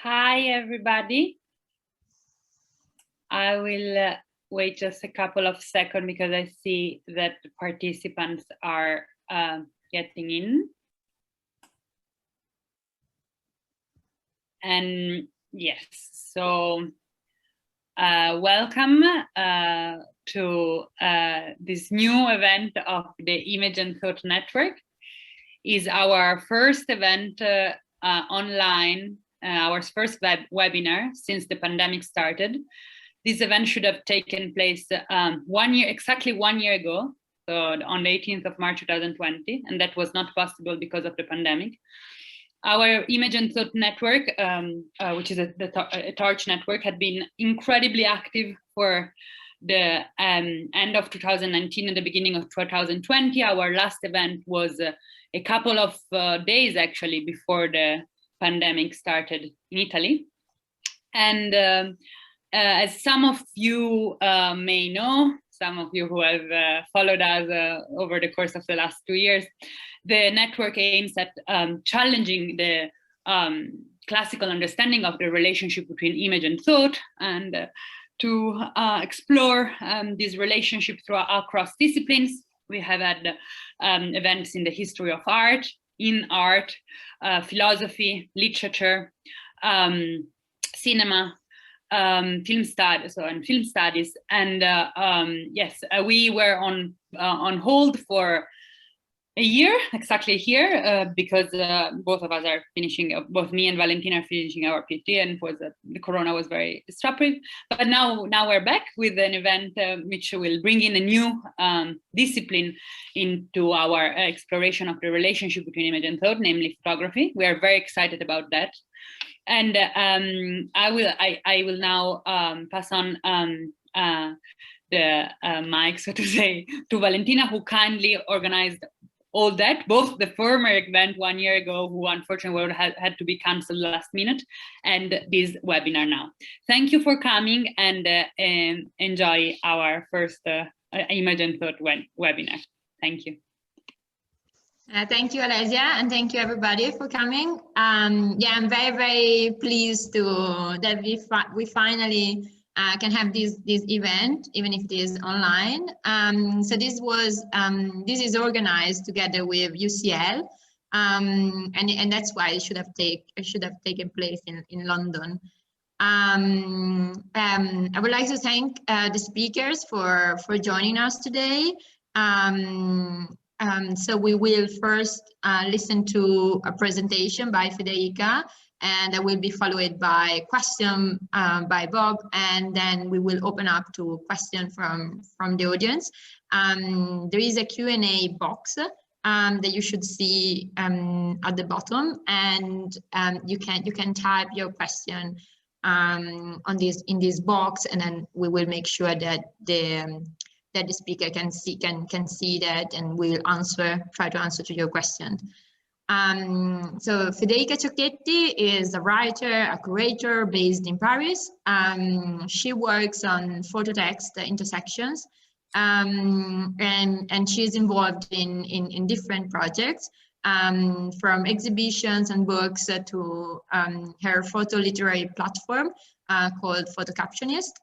Hi, everybody. I will wait just a couple of seconds because I see that the participants are getting in. And yes, so welcome to this new event of the Image and Thought Network. Is our first event online, our first webinar since the pandemic started. This event should have taken place exactly 1 year ago, so on the 18th of March 2020, and that was not possible because of the pandemic. Our Image and Thought Network, which is a torch network, had been incredibly active for the end of 2019 and the beginning of 2020. Our last event was a couple of days actually before the pandemic started in Italy. And as some of you may know, some of you who have followed us over the course of the last 2 years, the network aims at challenging the classical understanding of the relationship between image and thought, and to explore this relationship across disciplines. We have had events in the history of art, in art, philosophy, literature, cinema, film studies, and yes, we were on hold for a year, exactly a year, because both of us are finishing, both me and Valentina are finishing our PhD, and the corona was very disruptive. But now we're back with an event which will bring in a new discipline into our exploration of the relationship between image and thought, namely photography. We are very excited about that. And I will now pass on the mic, so to say, to Valentina, who kindly organized all that, both the former event 1 year ago, who unfortunately had to be canceled last minute, and this webinar now. Thank you for coming, and enjoy our first Image and Thought webinar. Thank you. Thank you, Alessia, and thank you everybody for coming. Yeah, I'm very pleased that we finally can have this event, even if it is online. So this is organized together with UCL, and that's why it should have taken place in London. I would like to thank the speakers for joining us today. So we will first listen to a presentation by Federica, and that will be followed by a question by Bob, and then we will open up to questions from the audience. There is a Q&A box that you should see at the bottom, and you can type your question in this box, and then we will make sure that the speaker can see that, and we'll try to answer to your question. So Federica Chiocchetti is a writer, a curator based in Paris. She works on photo-text intersections, and she is involved in different projects, from exhibitions and books to her photo literary platform called Photo Captionist.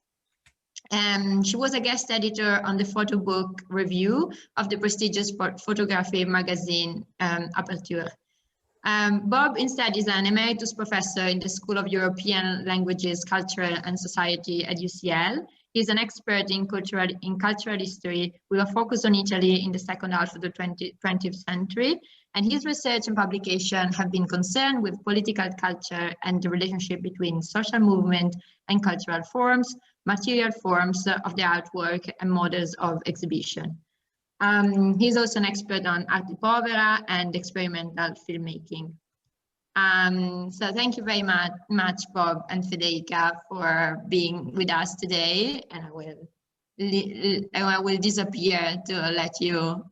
She was a guest editor on the photo book review of the prestigious photography magazine Aperture. Bob instead is an Emeritus Professor in the School of European Languages, Culture and Society at UCL. He's an expert in cultural history with a focus on Italy in the second half of the 20th century. And his research and publication have been concerned with political culture and the relationship between social movement and cultural forms, material forms of the artwork, and models of exhibition. He's also an expert on Arte Povera and experimental filmmaking. So thank you very much, Bob and Federica, for being with us today. And I will disappear to let you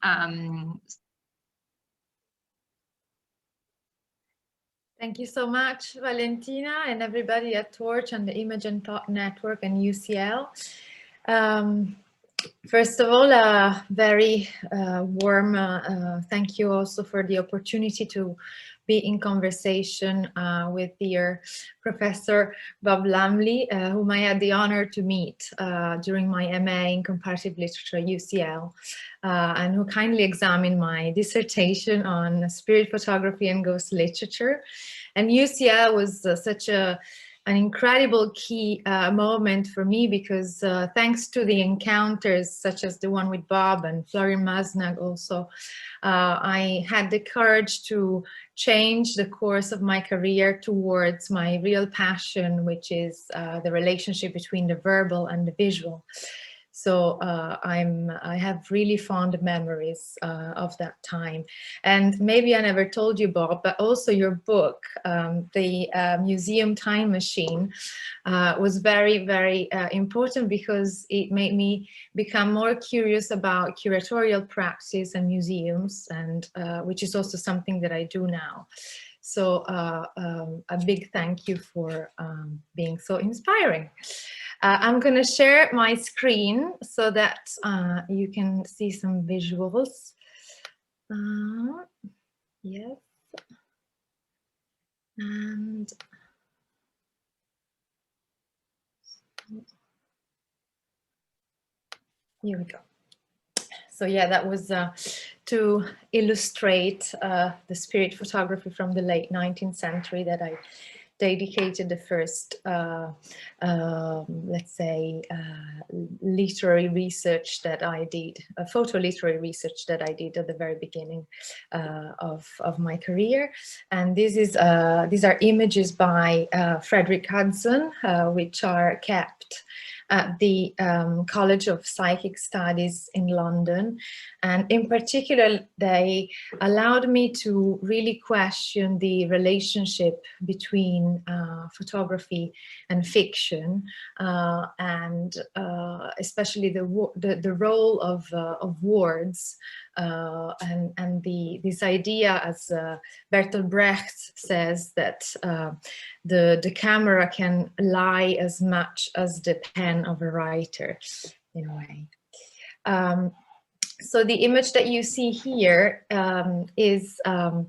Thank you so much, Valentina, and everybody at Torch and the Image and Thought Network and UCL. First of all, a very warm thank you also for the opportunity to be in conversation with dear Professor Bob Lumley, whom I had the honor to meet during my MA in Comparative Literature at UCL, and who kindly examined my dissertation on spirit photography and ghost literature. And UCL was such an incredible key moment for me, because thanks to the encounters such as the one with Bob and Florian Masnag also, I had the courage to change the course of my career towards my real passion, which is the relationship between the verbal and the visual. So I have really fond memories of that time. And maybe I never told you, Bob, but also your book, the Museum Time Machine, was very, very important, because it made me become more curious about curatorial practice and museums, and which is also something that I do now. So a big thank you for being so inspiring. I'm going to share my screen so that you can see some visuals. Yes. And here we go. So yeah, that was to illustrate the spirit photography from the late 19th century that I dedicated the first, let's say, literary research that I did, photo literary research that I did at the very beginning of my career. And this is these are images by Frederick Hudson, which are kept at the College of Psychic Studies in London. And in particular, they allowed me to really question the relationship between photography and fiction, and especially the role of words, and this idea, as Bertolt Brecht says, that the camera can lie as much as the pen of a writer, in a way. So the image that you see here is a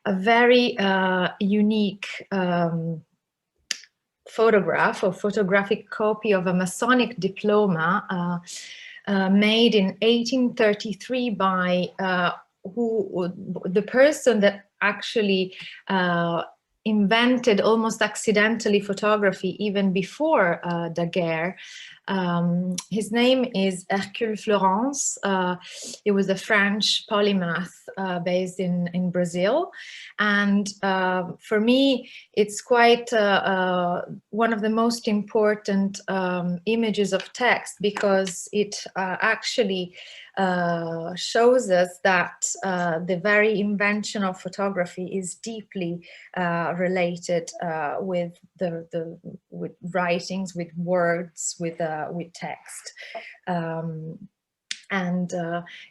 very unique photograph or photographic copy of a Masonic diploma made in 1833 by the person that actually invented almost accidentally photography even before Daguerre. His name is Hercule Florence. He was a French polymath based in Brazil. And for me, it's quite one of the most important images of text, because it actually shows us that the very invention of photography is deeply related with with writings, with words, with text. And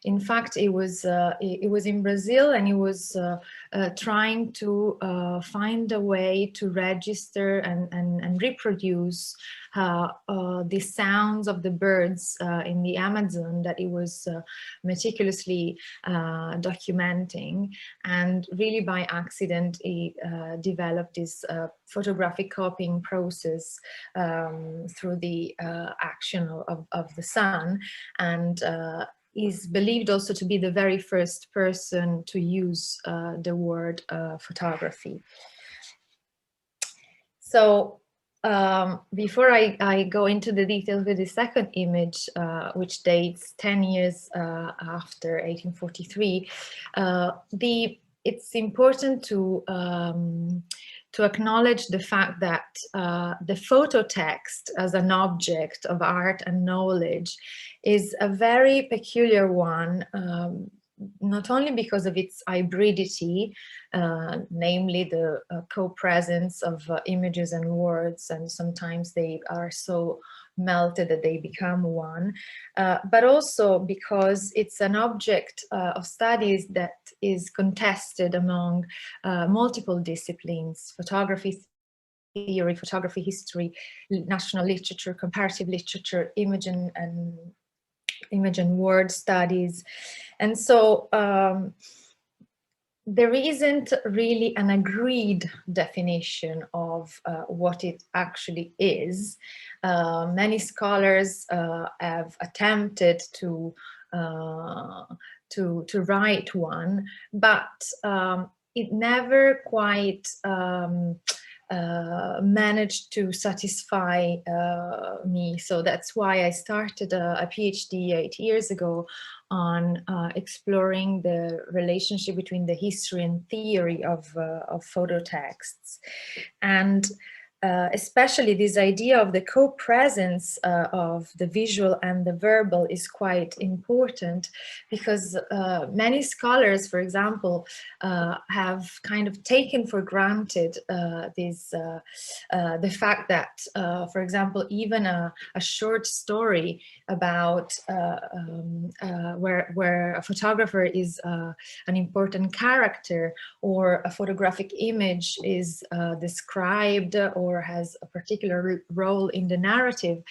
in fact, it was in Brazil, and he was trying to find a way to register and reproduce the sounds of the birds in the Amazon that he was meticulously documenting. And really by accident, he developed this photographic copying process through the action of the sun, and is believed also to be the very first person to use the word photography. So before I go into the details with the second image, which dates 10 years after 1843, it's important to acknowledge the fact that the photo text as an object of art and knowledge is a very peculiar one, not only because of its hybridity, namely the co-presence of images and words, and sometimes they are so melted that they become one, but also because it's an object of studies that is contested among multiple disciplines: photography theory, photography history, national literature, comparative literature, image and image and word studies. And so there isn't really an agreed definition of what it actually is. Many scholars have attempted to write one, but it never quite managed to satisfy me. So that's why I started a PhD 8 years ago on exploring the relationship between the history and theory of photo texts. And especially this idea of the co-presence of the visual and the verbal is quite important, because many scholars, for example, have kind of taken for granted the fact that, for example, even a short story about where a photographer is an important character, or a photographic image is described or has a particular role in the narrative,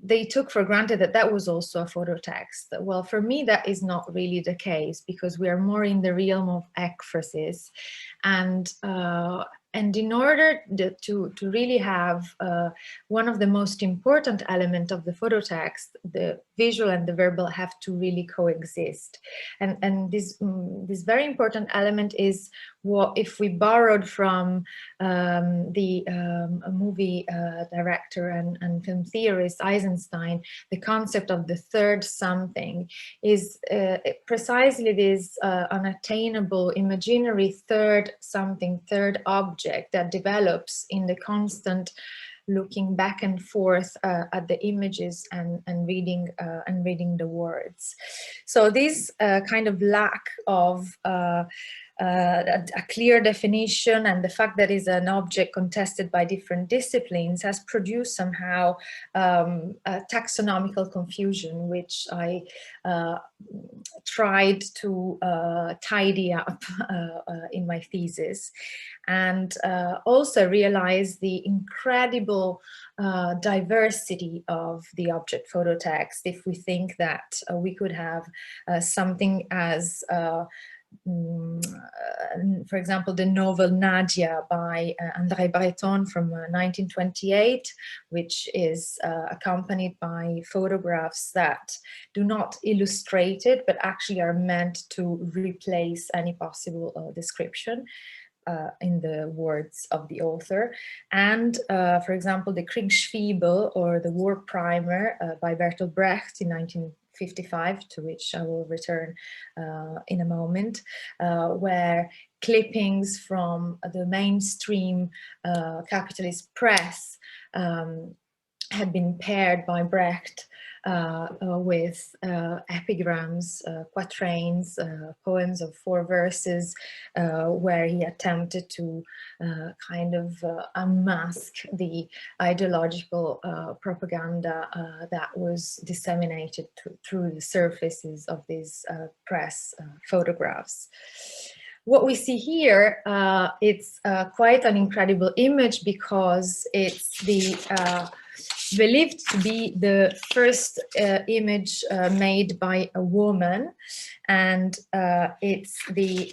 they took for granted that that was also a photo text. Well, for me, that is not really the case, because we are more in the realm of ekphrasis. And in order to really have one of the most important elements of the photo text, the visual and the verbal have to really coexist. And this very important element is what, if we borrowed from the movie director and film theorist Eisenstein, the concept of the third something is precisely this unattainable imaginary third something, third object that develops in the constant looking back and forth at the images and reading the words. So this kind of lack of a clear definition, and the fact that it's an object contested by different disciplines, has produced somehow a taxonomical confusion, which I tried to tidy up in my thesis, and also realized the incredible diversity of the object photo text. If we think that we could have something as for example, the novel Nadia by André Breton from 1928, which is accompanied by photographs that do not illustrate it, but actually are meant to replace any possible description in the words of the author. And for example, the Kriegschfibel, or the War Primer by Bertolt Brecht in 1955, to which I will return in a moment, where clippings from the mainstream capitalist press had been paired by Brecht with epigrams, quatrains, poems of 4 verses, where he attempted to kind of unmask the ideological propaganda that was disseminated through the surfaces of these press photographs. What we see here, it's quite an incredible image, because it's believed to be the first image made by a woman, and it's the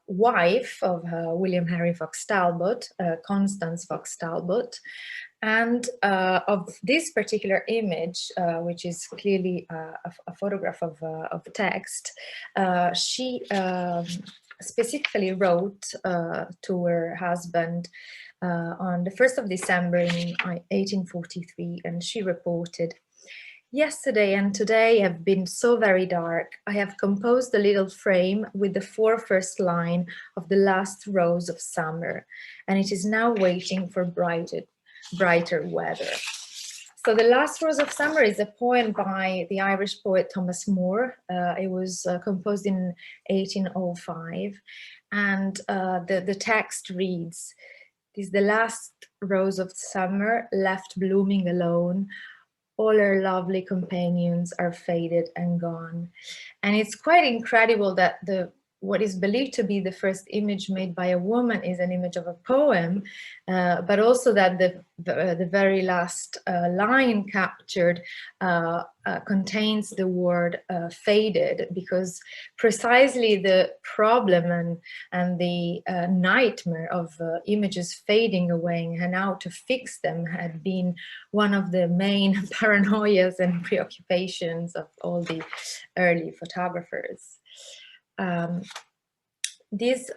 wife of William Henry Fox Talbot, Constance Fox Talbot. And of this particular image, which is clearly a photograph of text, she specifically wrote to her husband on the 1st of December in 1843, and she reported, "Yesterday and today have been so very dark. I have composed a little frame with the 4 first line of the last rose of summer, and it is now waiting for brighter weather." So the last rose of summer is a poem by the Irish poet Thomas Moore. It was composed in 1805, and the text reads, "'Tis the last rose of summer left blooming alone. All her lovely companions are faded and gone." And it's quite incredible that the what is believed to be the first image made by a woman is an image of a poem, but also that the very last line captured contains the word faded, because precisely the problem and the nightmare of images fading away and how to fix them had been one of the main paranoias and preoccupations of all the early photographers. This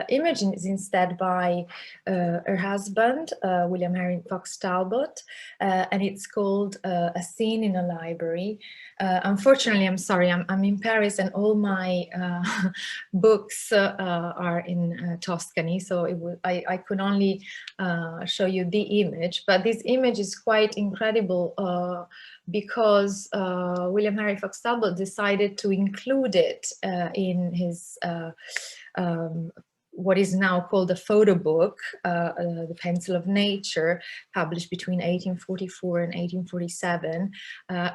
image is instead by her husband, William Henry Fox Talbot, and it's called A Scene in a Library. Unfortunately, I'm sorry, I'm in Paris and all my books are in Tuscany, so I could only show you the image, but this image is quite incredible because William Henry Fox Talbot decided to include it in his what is now called a photo book, The Pencil of Nature, published between 1844 and 1847.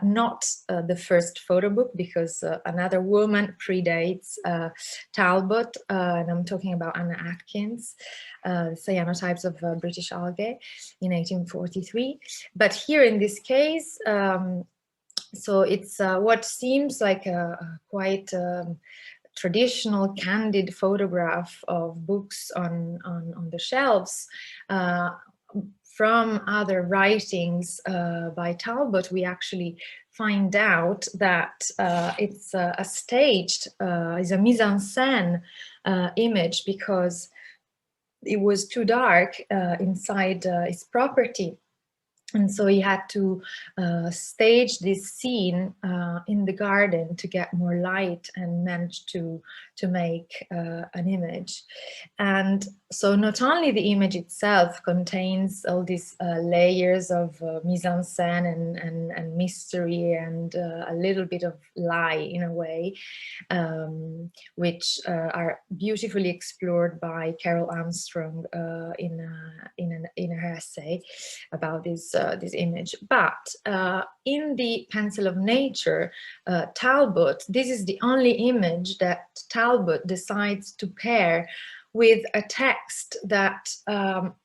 Not the first photo book, because another woman predates Talbot, and I'm talking about Anna Atkins, Cyanotypes of British Algae in 1843. But here in this case, so it's what seems like a quite traditional candid photograph of books on the shelves. From other writings by Talbot, we actually find out that it's a staged, is a mise-en-scène image, because it was too dark inside his property. And so he had to stage this scene in the garden to get more light and managed to make an image. And so not only the image itself contains all these layers of mise-en-scène and mystery and a little bit of lie in a way, which are beautifully explored by Carol Armstrong in her essay about this image. But in the Pencil of Nature, Talbot, this is the only image that Talbot decides to pair with a text that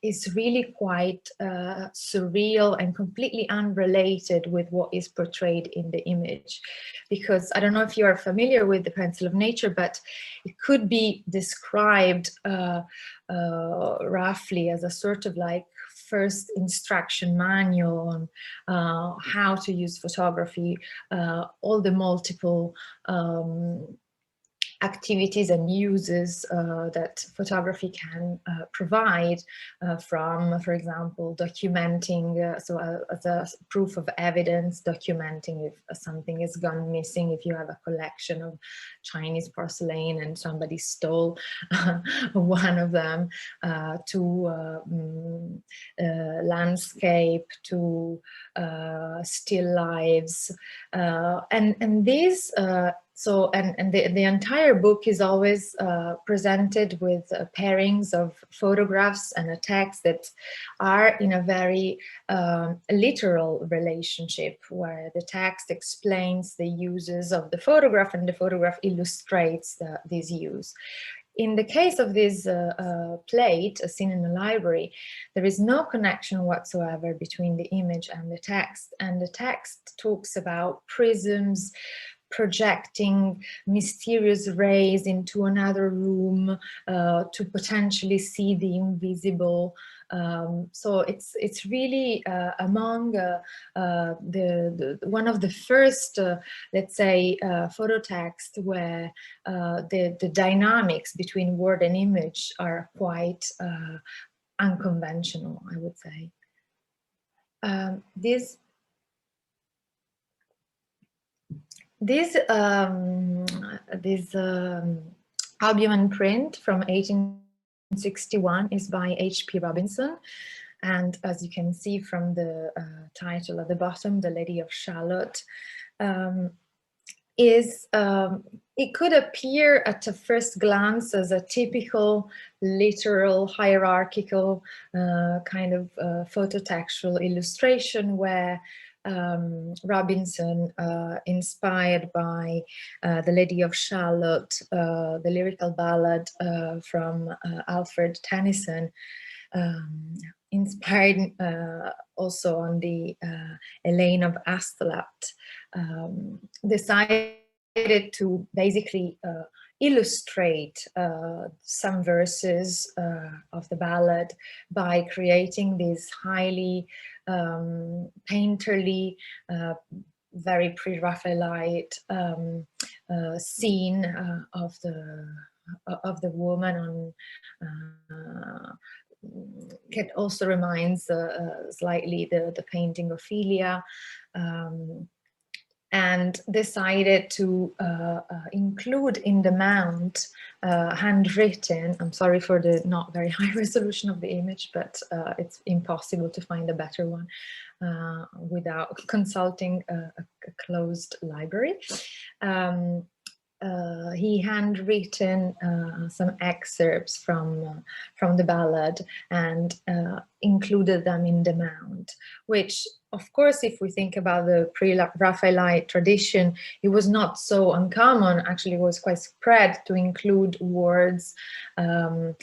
is really quite surreal and completely unrelated with what is portrayed in the image. Because I don't know if you are familiar with the Pencil of Nature, but it could be described roughly as a sort of like first instruction manual on how to use photography, all the multiple activities and uses that photography can provide, from, for example, documenting, so as a proof of evidence, documenting if something has gone missing, if you have a collection of Chinese porcelain and somebody stole one of them, to landscape, to still lives, and these so, and the entire book is always presented with pairings of photographs and a text that are in a very literal relationship, where the text explains the uses of the photograph and the photograph illustrates this use. In the case of this plate, A Scene in the Library, there is no connection whatsoever between the image and the text talks about prisms projecting mysterious rays into another room to potentially see the invisible. So it's really among one of the first, let's say, photo text where the dynamics between word and image are quite unconventional, I would say. This albumen print from 1861 is by H.P. Robinson, and as you can see from the title at the bottom, The Lady of Shalott, it could appear at a first glance as a typical literal hierarchical kind of phototextual illustration, where Robinson, inspired by The Lady of Shalott, the lyrical ballad from Alfred Tennyson, inspired also on the Elaine of Astolat, decided to basically illustrate some verses of the ballad by creating this highly painterly, very pre-Raphaelite scene of the woman on. It also reminds slightly the painting Ophelia. And decided to include in the mount handwritten, I'm sorry for the not very high resolution of the image, but it's impossible to find a better one without consulting a closed library. He handwritten some excerpts from the ballad and included them in the mount, which, of course, if we think about the pre-Raphaelite tradition, it was not so uncommon. Actually, it was quite spread to include words and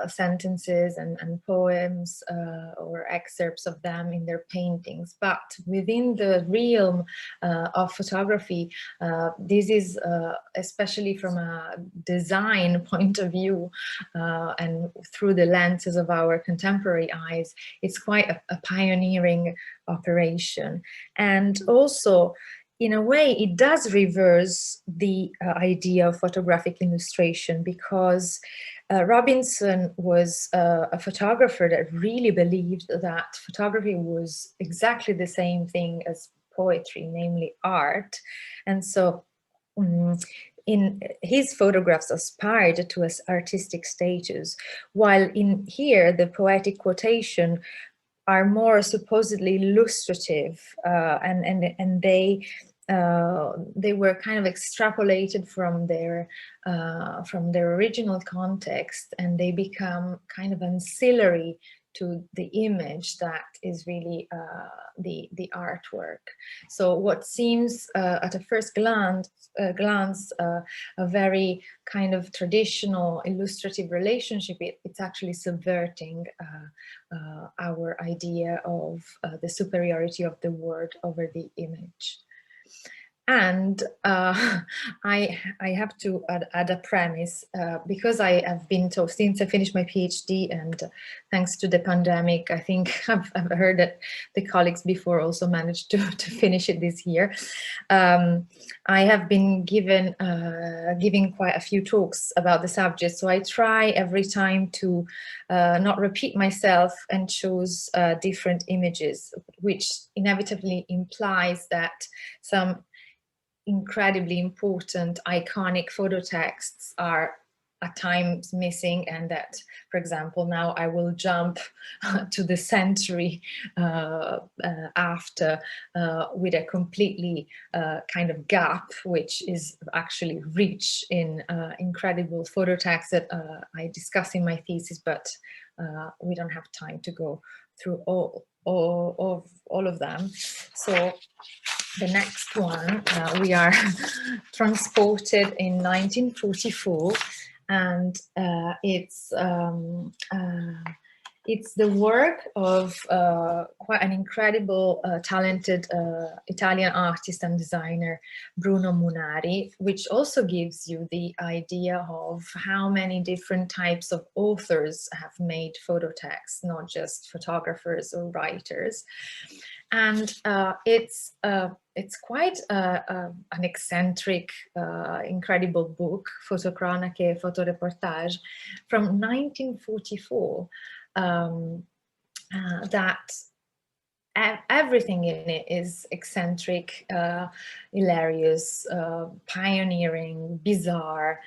sentences and poems or excerpts of them in their paintings. But within the realm of photography, this is, especially from a design point of view and through the lenses of our contemporary eyes, it's quite a pioneering operation. And also, in a way, it does reverse the idea of photographic illustration, because Robinson was a photographer that really believed that photography was exactly the same thing as poetry, namely art. And so in his photographs aspired to artistic status, while in here the poetic quotation are more supposedly illustrative, and they were kind of extrapolated from their original context, and they become kind of ancillary to the image that is really the artwork. So what seems at a first glance a very kind of traditional illustrative relationship, it's actually subverting our idea of the superiority of the word over the image. And I have to add a premise, because I have been told since I finished my PhD, and thanks to the pandemic, I think I've heard that the colleagues before also managed to finish it this year. I have been giving quite a few talks about the subject, so I try every time to not repeat myself and choose different images, which inevitably implies that some incredibly important, iconic photo texts are at times missing, and that, for example, now I will jump to the century after with a completely kind of gap, which is actually rich in incredible photo texts that I discuss in my thesis, but we don't have time to go through all of them. So the next one, we are transported in 1944, and it's the work of quite an incredible, talented Italian artist and designer, Bruno Munari, which also gives you the idea of how many different types of authors have made photo texts, not just photographers or writers. And it's quite an eccentric, incredible book, Fotocronache, Fotoreportage, from 1944, that everything in it is eccentric, hilarious, pioneering, bizarre.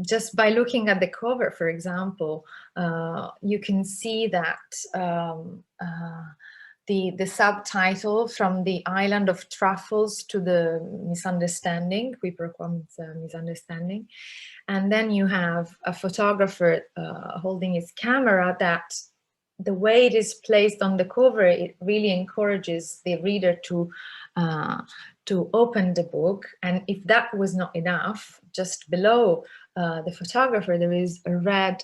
Just by looking at the cover, for example, you can see that the subtitle, from the island of truffles to the misunderstanding, qui pro quo misunderstanding, and then you have a photographer holding his camera that the way it is placed on the cover, it really encourages the reader to open the book. And if that was not enough, just below the photographer, there is a red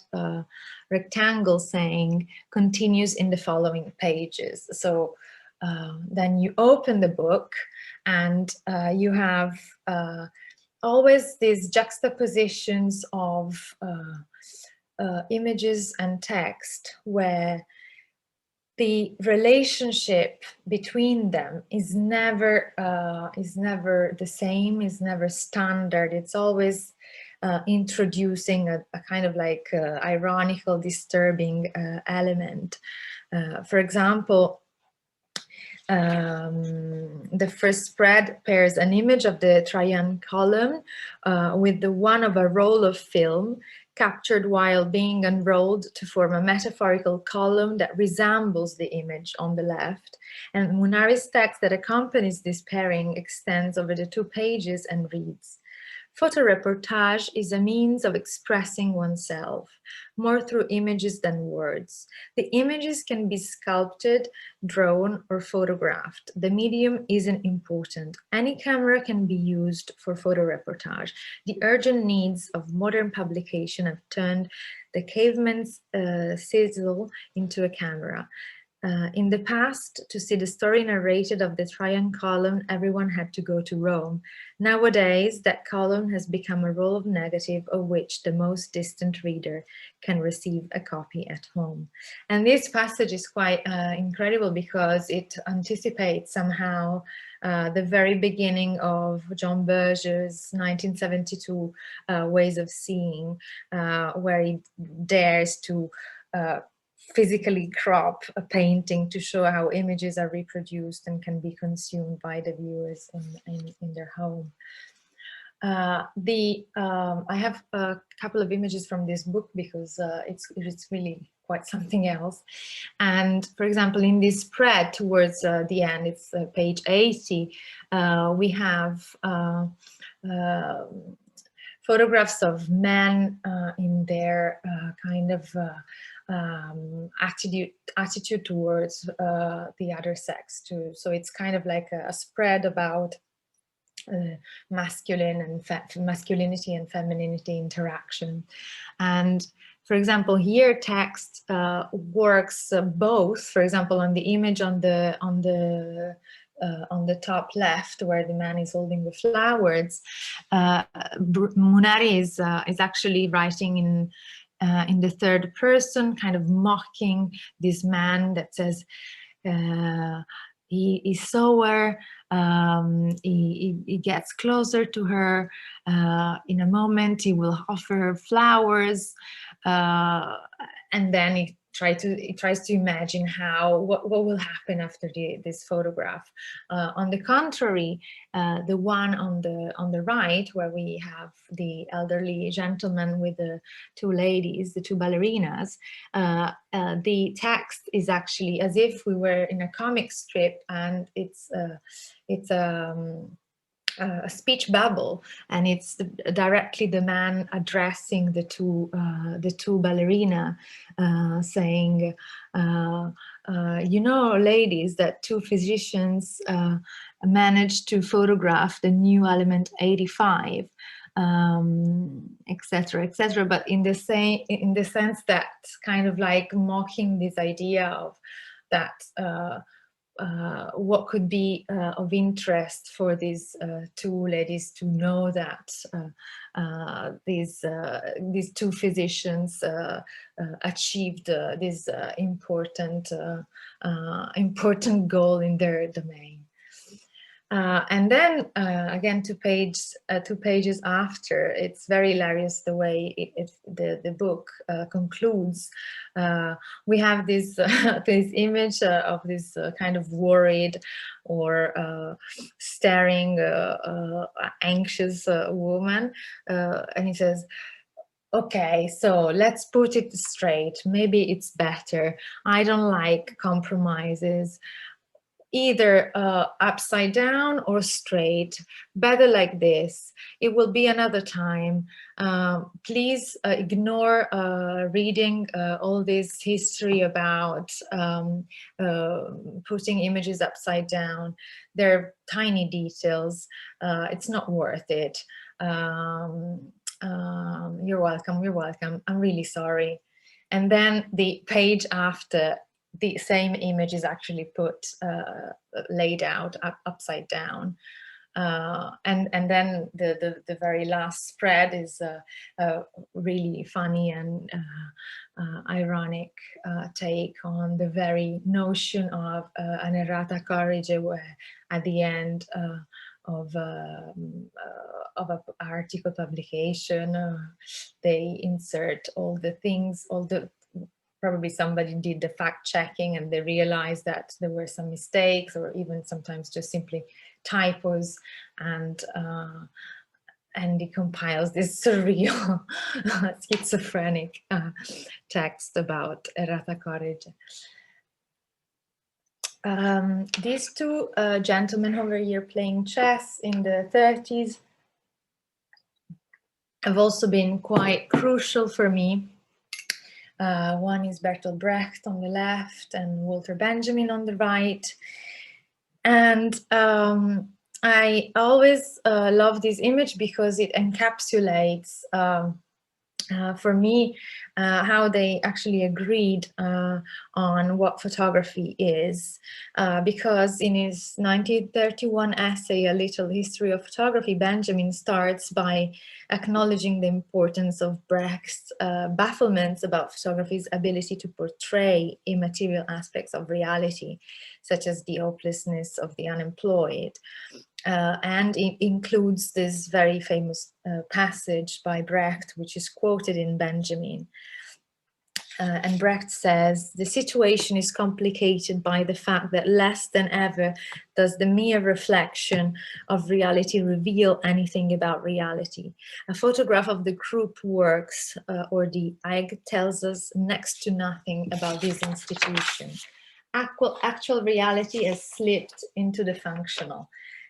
rectangle saying continues in the following pages. So then you open the book, and you have always these juxtapositions of images and text, where the relationship between them is never the same, is never standard. It's always introducing a kind of like ironical, disturbing element. For example, the first spread pairs an image of the Trajan column with the one of a roll of film captured while being unrolled to form a metaphorical column that resembles the image on the left. And Munari's text that accompanies this pairing extends over the 2 pages and reads, "Photoreportage is a means of expressing oneself, more through images than words. The images can be sculpted, drawn, or photographed. The medium isn't important. Any camera can be used for photoreportage. The urgent needs of modern publication have turned the caveman's sizzle into a camera. In the past, to see the story narrated of the Trajan column, everyone had to go to Rome. Nowadays, that column has become a roll of negative of which the most distant reader can receive a copy at home." And this passage is quite incredible, because it anticipates somehow the very beginning of John Berger's 1972 Ways of Seeing, where he dares to physically crop a painting to show how images are reproduced and can be consumed by the viewers in their home. I have a couple of images from this book, because it's really quite something else. And for example, in this spread towards the end, it's page 80, we have photographs of men in their kind of attitude towards the other sex too. So it's kind of like a spread about masculinity and femininity interaction. And for example, here text works both. For example, on the image on the top left, where the man is holding the flowers, Munari is actually writing in the third person, kind of mocking this man that says, he saw her, he gets closer to her, in a moment he will offer her flowers, and then he tries to imagine what will happen after this photograph. On the contrary, the one on the right, where we have the elderly gentleman with the 2 ladies, the 2 ballerinas, the text is actually as if we were in a comic strip, and it's a speech bubble, and it's directly the man addressing the two ballerina, saying, you know, ladies, that 2 physicians managed to photograph the new element 85, etc., etc. But in the sense that kind of like mocking this idea of that what could be of interest for these 2 ladies to know that these 2 physicians achieved this important goal in their domain. And then again, 2 pages after, it's very hilarious the way the book concludes. We have this this image of this kind of worried or staring, anxious woman, and he says, "Okay, so let's put it straight. Maybe it's better. I don't like compromises. either upside down or straight, better like this. It will be another time. Please ignore reading all this history about putting images upside down. They're tiny details. It's not worth it. You're welcome, you're welcome. I'm really sorry. And then the page after, the same image is actually put, laid out upside down. And then the very last spread is a really funny and ironic take on the very notion of an errata corrige, where at the end of an article publication, they insert all the things, probably somebody did the fact checking and they realized that there were some mistakes, or even sometimes just simply typos, and it compiles this surreal schizophrenic text about errata corrige. These two gentlemen over here playing chess in the 30s have also been quite crucial for me. One is Bertolt Brecht on the left and Walter Benjamin on the right. And I always love this image because it encapsulates, for me, how they actually agreed on what photography is. Because in his 1931 essay, A Little History of Photography, Benjamin starts by acknowledging the importance of Brecht's bafflements about photography's ability to portray immaterial aspects of reality, such as the hopelessness of the unemployed. And it includes this very famous passage by Brecht, which is quoted in Benjamin. And Brecht says, the situation is complicated by the fact that less than ever does the mere reflection of reality reveal anything about reality. A photograph of the group works or the egg tells us next to nothing about this institution. Actual reality has slipped into the functional.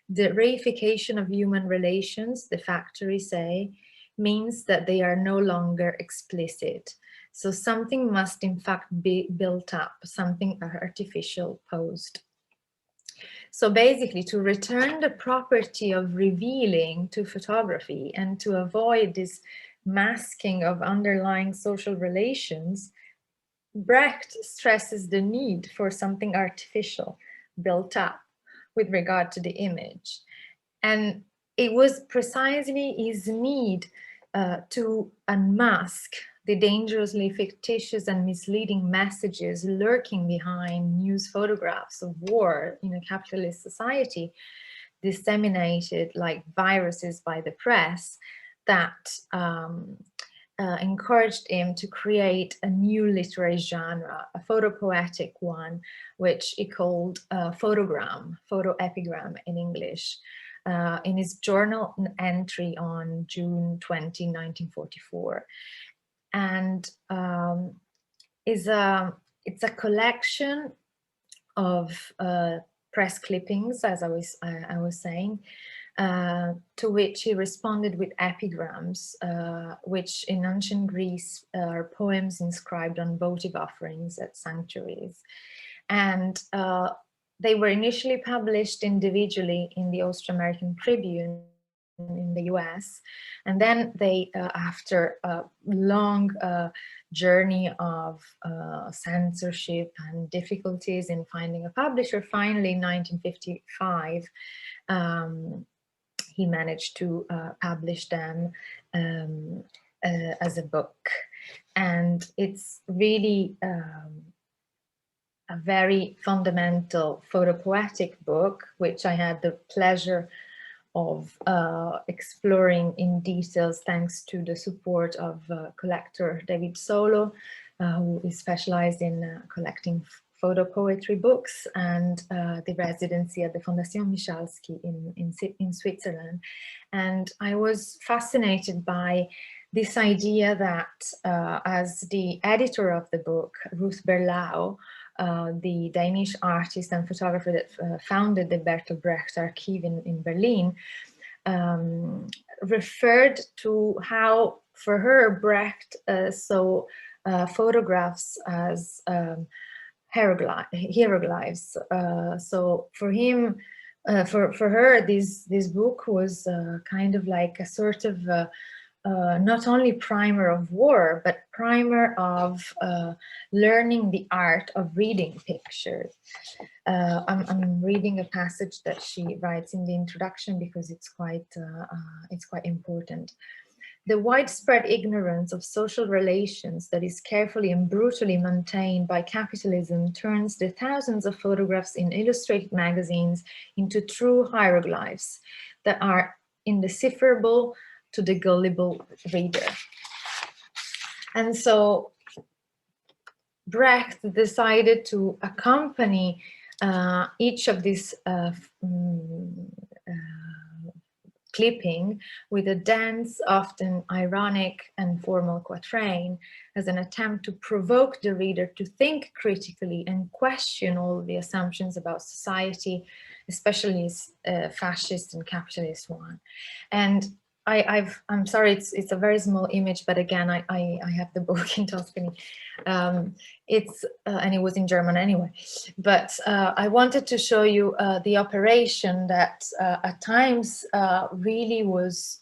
The reification of human relations, the factories say, means that they are no longer explicit. So something must in fact be built up, something artificial posed. So basically, to return the property of revealing to photography and to avoid this masking of underlying social relations, Brecht stresses the need for something artificial built up with regard to the image. And it was precisely his need to unmask the dangerously fictitious and misleading messages lurking behind news photographs of war in a capitalist society, disseminated like viruses by the press, that encouraged him to create a new literary genre, a photopoetic one, which he called photoepigram in English, in his journal entry on June 20, 1944. And it's a collection of press clippings, as I was saying, to which he responded with epigrams, which in ancient Greece are poems inscribed on votive offerings at sanctuaries. And they were initially published individually in the Austro-American Tribune in the US. And then they, after a long journey of censorship and difficulties in finding a publisher, finally in 1955, he managed to publish them as a book. And it's really a very fundamental photopoetic book, which I had the pleasure of exploring in details thanks to the support of collector David Solo, who is specialized in collecting photo poetry books, and the residency at the Fondation Michalski in Switzerland. And I was fascinated by this idea that as the editor of the book, Ruth Berlau, the Danish artist and photographer that founded the Bertolt Brecht Archive in Berlin, referred to how, for her, Brecht saw photographs as hieroglyphs. So for him, for her, this book was kind of like a sort of not only primer of war, but primer of learning the art of reading pictures. I'm reading a passage that she writes in the introduction because it's quite important. The widespread ignorance of social relations that is carefully and brutally maintained by capitalism turns the thousands of photographs in illustrated magazines into true hieroglyphs that are indecipherable to the gullible reader. And so Brecht decided to accompany each of these clipping with a dense, often ironic and formal quatrain as an attempt to provoke the reader to think critically and question all the assumptions about society, especially fascist and capitalist one. And I'm sorry, it's a very small image, but again, I have the book in Tuscany. And it was in German anyway. But I wanted to show you the operation that at times really was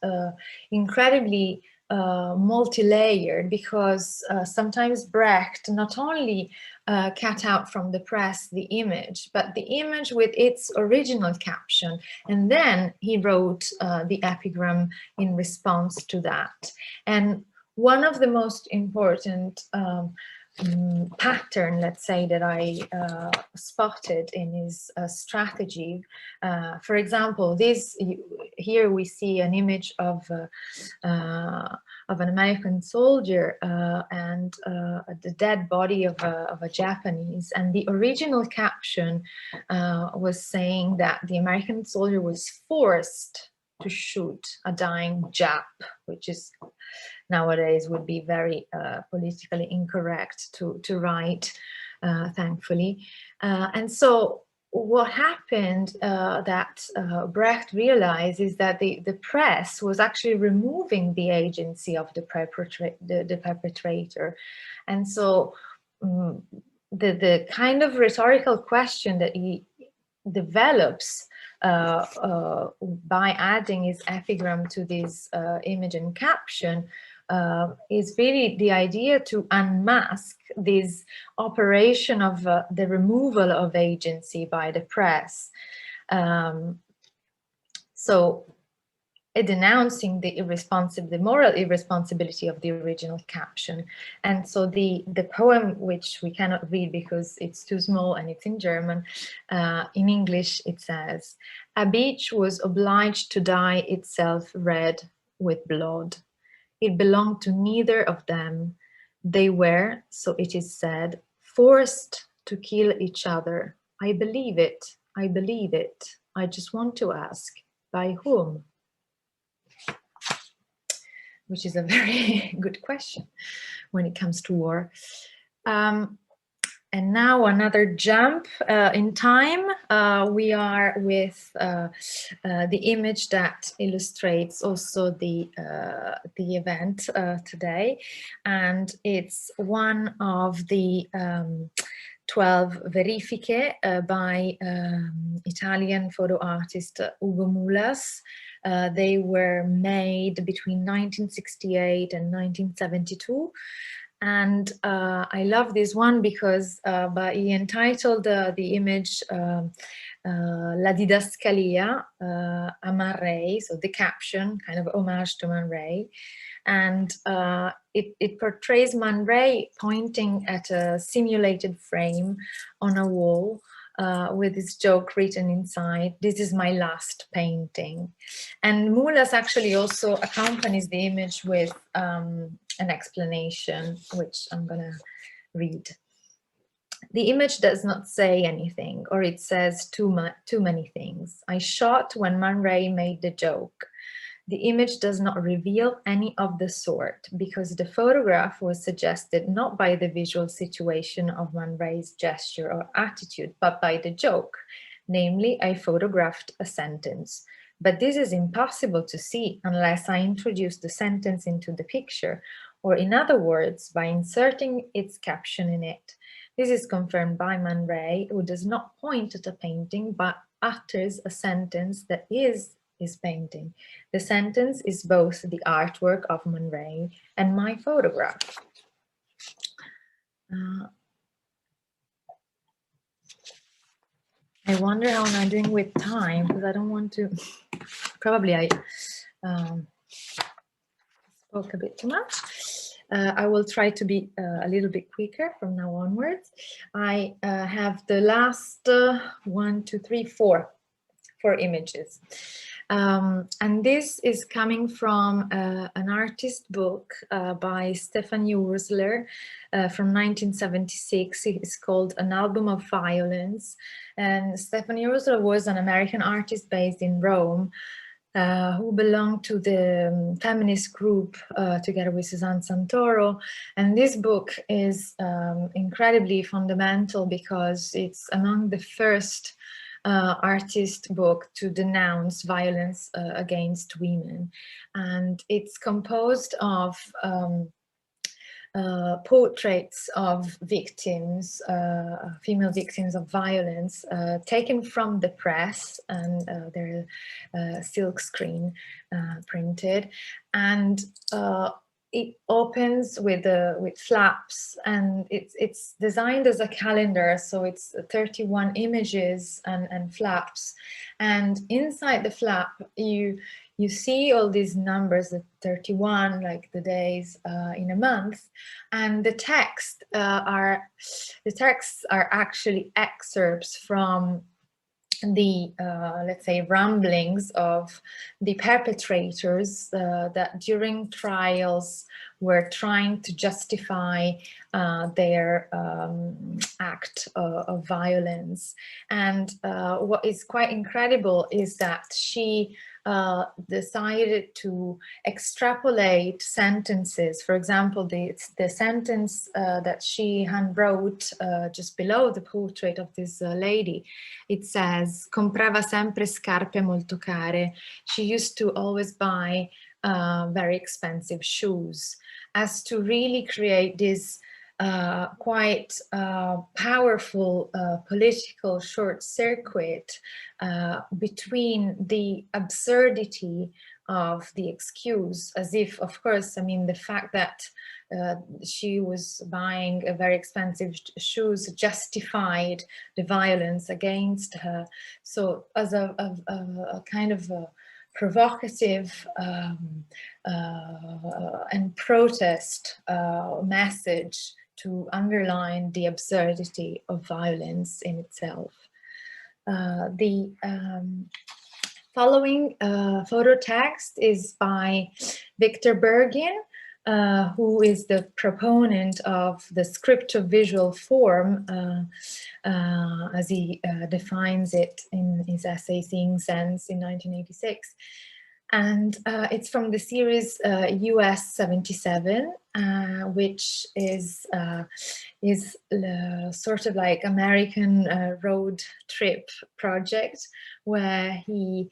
incredibly multi-layered, because sometimes Brecht not only cut out from the press the image, but the image with its original caption, and then he wrote the epigram in response to that. And one of the most important pattern, let's say, that I spotted in his strategy. For example, here we see an image of an American soldier and the dead body of a Japanese, and the original caption was saying that the American soldier was forced to shoot a dying Jap, which is nowadays would be very politically incorrect to write, thankfully. And so what happened that Brecht realized is that the press was actually removing the agency of the perpetrator. And so the kind of rhetorical question that he develops by adding his epigram to this image and caption is really the idea to unmask this operation of the removal of agency by the press. So denouncing the moral irresponsibility of the original caption. And so the poem, which we cannot read because it's too small and it's in German, in English it says, "A beach was obliged to dye itself red with blood. It belonged to neither of them. They were, so it is said, forced to kill each other. I believe it. I believe it. I just want to ask, by whom?" Which is a very good question when it comes to war. And now another jump in time. We are with the image that illustrates also the event today, and it's one of the 12 verifiche by Italian photo artist Ugo Mulas. They were made between 1968 and 1972. And I love this one because he entitled the image La Didascalia a Man Ray, so the caption, kind of homage to Man Ray. And it portrays Man Ray pointing at a simulated frame on a wall with this joke written inside, "This is my last painting." And Mulas actually also accompanies the image with an explanation, which I'm gonna read. "The image does not say anything, or it says too many things. I shot when Man Ray made the joke. The image does not reveal any of the sort, because the photograph was suggested not by the visual situation of Man Ray's gesture or attitude, but by the joke. Namely, I photographed a sentence. But this is impossible to see unless I introduce the sentence into the picture, or in other words, by inserting its caption in it. This is confirmed by Man Ray, who does not point at a painting, but utters a sentence that is his painting. The sentence is both the artwork of Man Ray and my photograph. I wonder how I'm doing with time, because I don't want to, probably I spoke a bit too much. I will try to be a little bit quicker from now onwards. I have the last 4 images. And this is coming from an artist book by Stephanie Ursler from 1976. It's called An Album of Violence. And Stephanie Ursler was an American artist based in Rome who belonged to the feminist group together with Suzanne Santoro. And this book is incredibly fundamental because it's among the first artist book to denounce violence against women. And it's composed of portraits of victims, female victims of violence, taken from the press, and they're silk screen printed, and it opens with flaps, and it's designed as a calendar, so it's 31 images and flaps, and inside the flap you see all these numbers, the 31, like the days in a month, and the texts are actually excerpts from the let's say ramblings of the perpetrators that during trials were trying to justify their act of violence. And what is quite incredible is that she decided to extrapolate sentences. For example, the sentence that she handwrote just below the portrait of this lady, it says, comprava sempre scarpe molto care. She used to always buy very expensive shoes, as to really create this quite powerful political short circuit between the absurdity of the excuse, as if, of course, I mean, the fact that she was buying a very expensive shoes justified the violence against her. So as a kind of a provocative and protest message to underline the absurdity of violence in itself. The following photo text is by Victor Bergin, who is the proponent of the scripto-visual form, as he defines it in his essay Seeing Sense in 1986. And it's from the series US 77, which is sort of like American road trip project, where he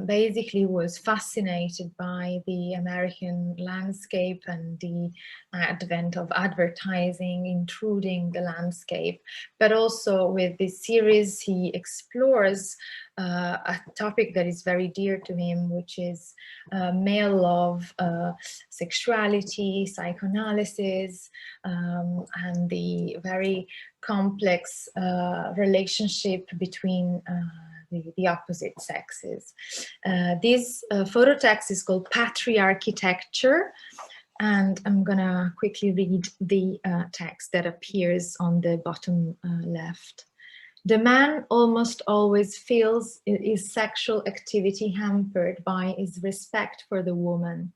basically was fascinated by the American landscape and the advent of advertising intruding the landscape. But also with this series, he explores a topic that is very dear to him, which is male love, sexuality, psychoanalysis, and the very complex relationship between the opposite sexes. This photo text is called Patriarchitecture, and I'm gonna quickly read the text that appears on the bottom left. The man almost always feels his sexual activity hampered by his respect for the woman.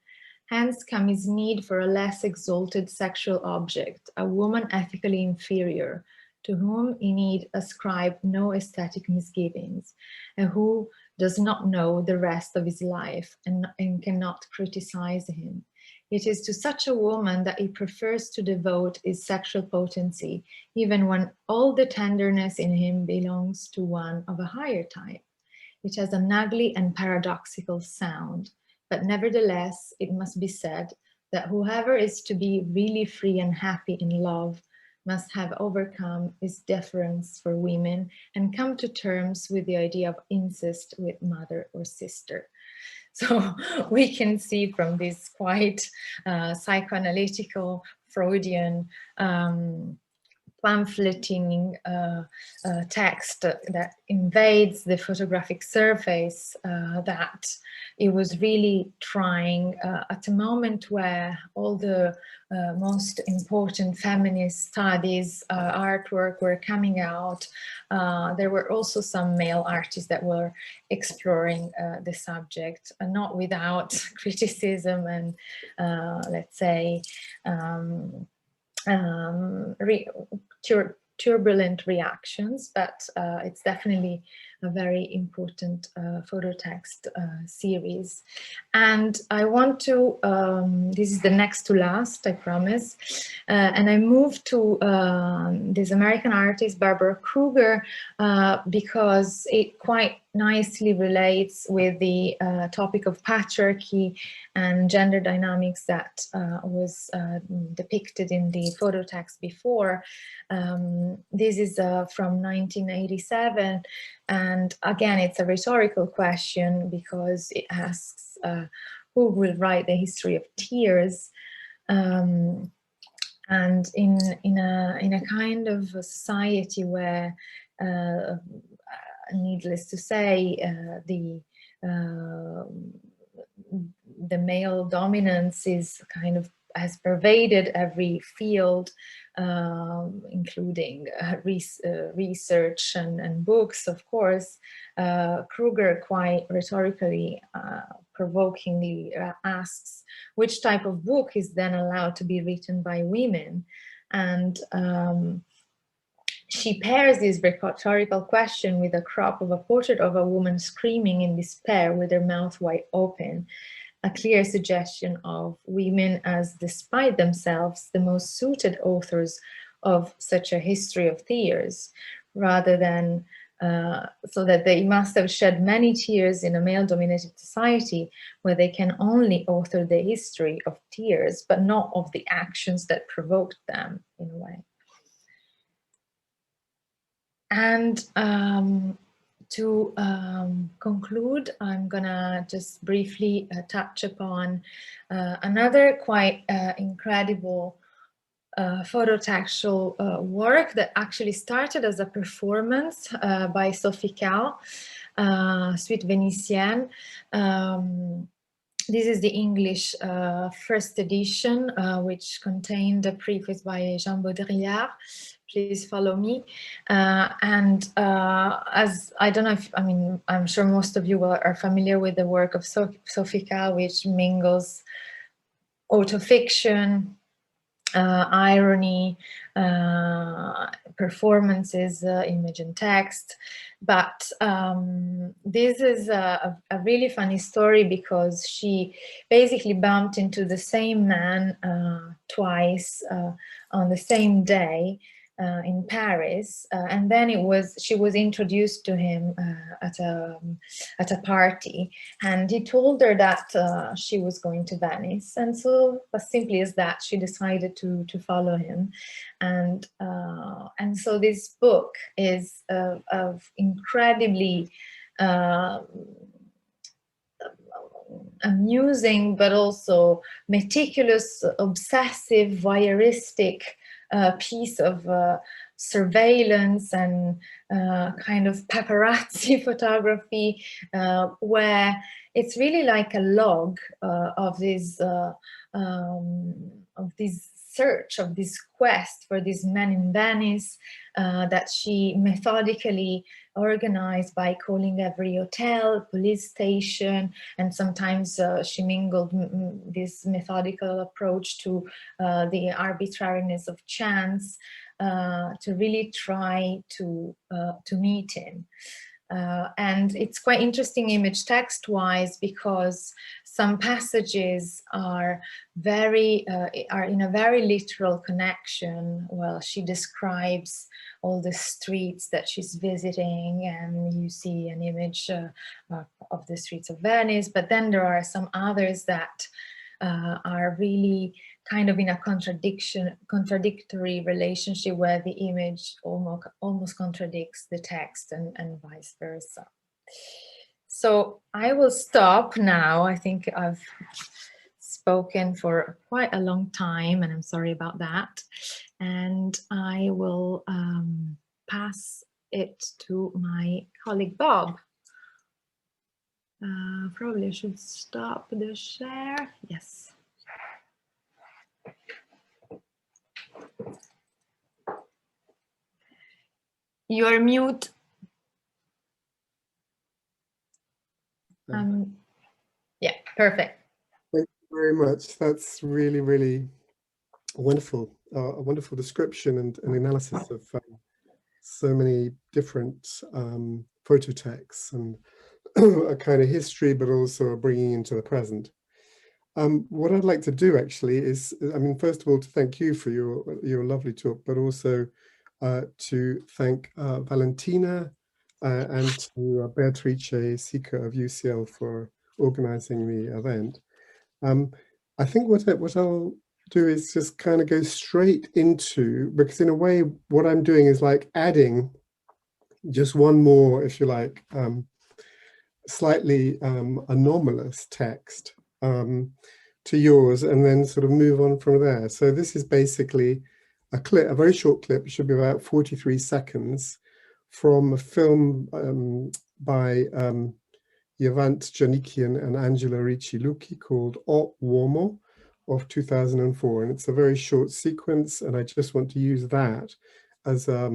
Hence come his need for a less exalted sexual object, a woman ethically inferior, to whom he need ascribe no aesthetic misgivings, and who does not know the rest of his life and cannot criticize him. It is to such a woman that he prefers to devote his sexual potency, even when all the tenderness in him belongs to one of a higher type. It has an ugly and paradoxical sound, but nevertheless, it must be said that whoever is to be really free and happy in love must have overcome his deference for women and come to terms with the idea of incest with mother or sister. So we can see from this quite psychoanalytical Freudian pamphleting text that invades the photographic surface, that it was really trying at a moment where all the most important feminist studies, artwork were coming out. There were also some male artists that were exploring the subject, not without criticism and let's say turbulent reactions, but it's definitely a very important photo text series. And I want to, this is the next to last, I promise, and I moved to this American artist, Barbara Kruger, because it quite nicely relates with the topic of patriarchy and gender dynamics that was depicted in the photo text before. This is from 1987, and again it's a rhetorical question because it asks who will write the history of tears, and in a kind of a society where needless to say the male dominance is kind of has pervaded every field, including research and books, of course. Kruger quite rhetorically, provokingly asks which type of book is then allowed to be written by women. And she pairs this rhetorical question with a crop of a portrait of a woman screaming in despair with her mouth wide open, a clear suggestion of women as, despite themselves, the most suited authors of such a history of tears, rather than so that they must have shed many tears in a male-dominated society where they can only author the history of tears, but not of the actions that provoked them, in a way. And to conclude, I'm gonna just briefly touch upon another quite incredible phototextual work that actually started as a performance by Sophie Calle, Suite Vénitienne. This is the English first edition, which contained a preface by Jean Baudrillard. Please follow me. As I don't know if, I mean, I'm sure most of you are familiar with the work of Sophie Calle, which mingles autofiction, irony, performances, image and text. But this is a really funny story because she basically bumped into the same man twice on the same day in Paris, and then she was introduced to him at a party, and he told her that she was going to Venice, and so as simply as that, she decided to follow him, and so this book is of incredibly amusing, but also meticulous, obsessive, voyeuristic piece of surveillance and kind of paparazzi photography, where it's really like a log of this search, of this quest for these men in Venice that she methodically organized by calling every hotel, police station, and sometimes she mingled this methodical approach to the arbitrariness of chance to really try to meet him. And it's quite interesting image text-wise, because some passages are in a very literal connection. Well, she describes all the streets that she's visiting, and you see an image of the streets of Venice. But then there are some others that are really kind of in a contradictory relationship, where the image almost contradicts the text, and vice versa. So I will stop now. I think I've spoken for quite a long time, and I'm sorry about that. And I will pass it to my colleague Bob. Probably I should stop the share. Yes. You're mute. Yeah, perfect. Thank you very much. That's really, really wonderful. A wonderful description and analysis of so many different photo texts, and a kind of history, but also a bringing into the present. What I'd like to do actually is, I mean, first of all, to thank you for your lovely talk, but also to thank Valentina and to Beatrice Sica of UCL for organizing the event. I think what I'll do is just kind of go straight into, because in a way, what I'm doing is like adding just one more, if you like, slightly anomalous text to yours, and then sort of move on from there. So this is basically a clip, a very short clip. It should be about 43 seconds from a film by Jevant Janikian and Angela Ricci-Lucchi called O Uomo of 2004. And it's a very short sequence, and I just want to use that as a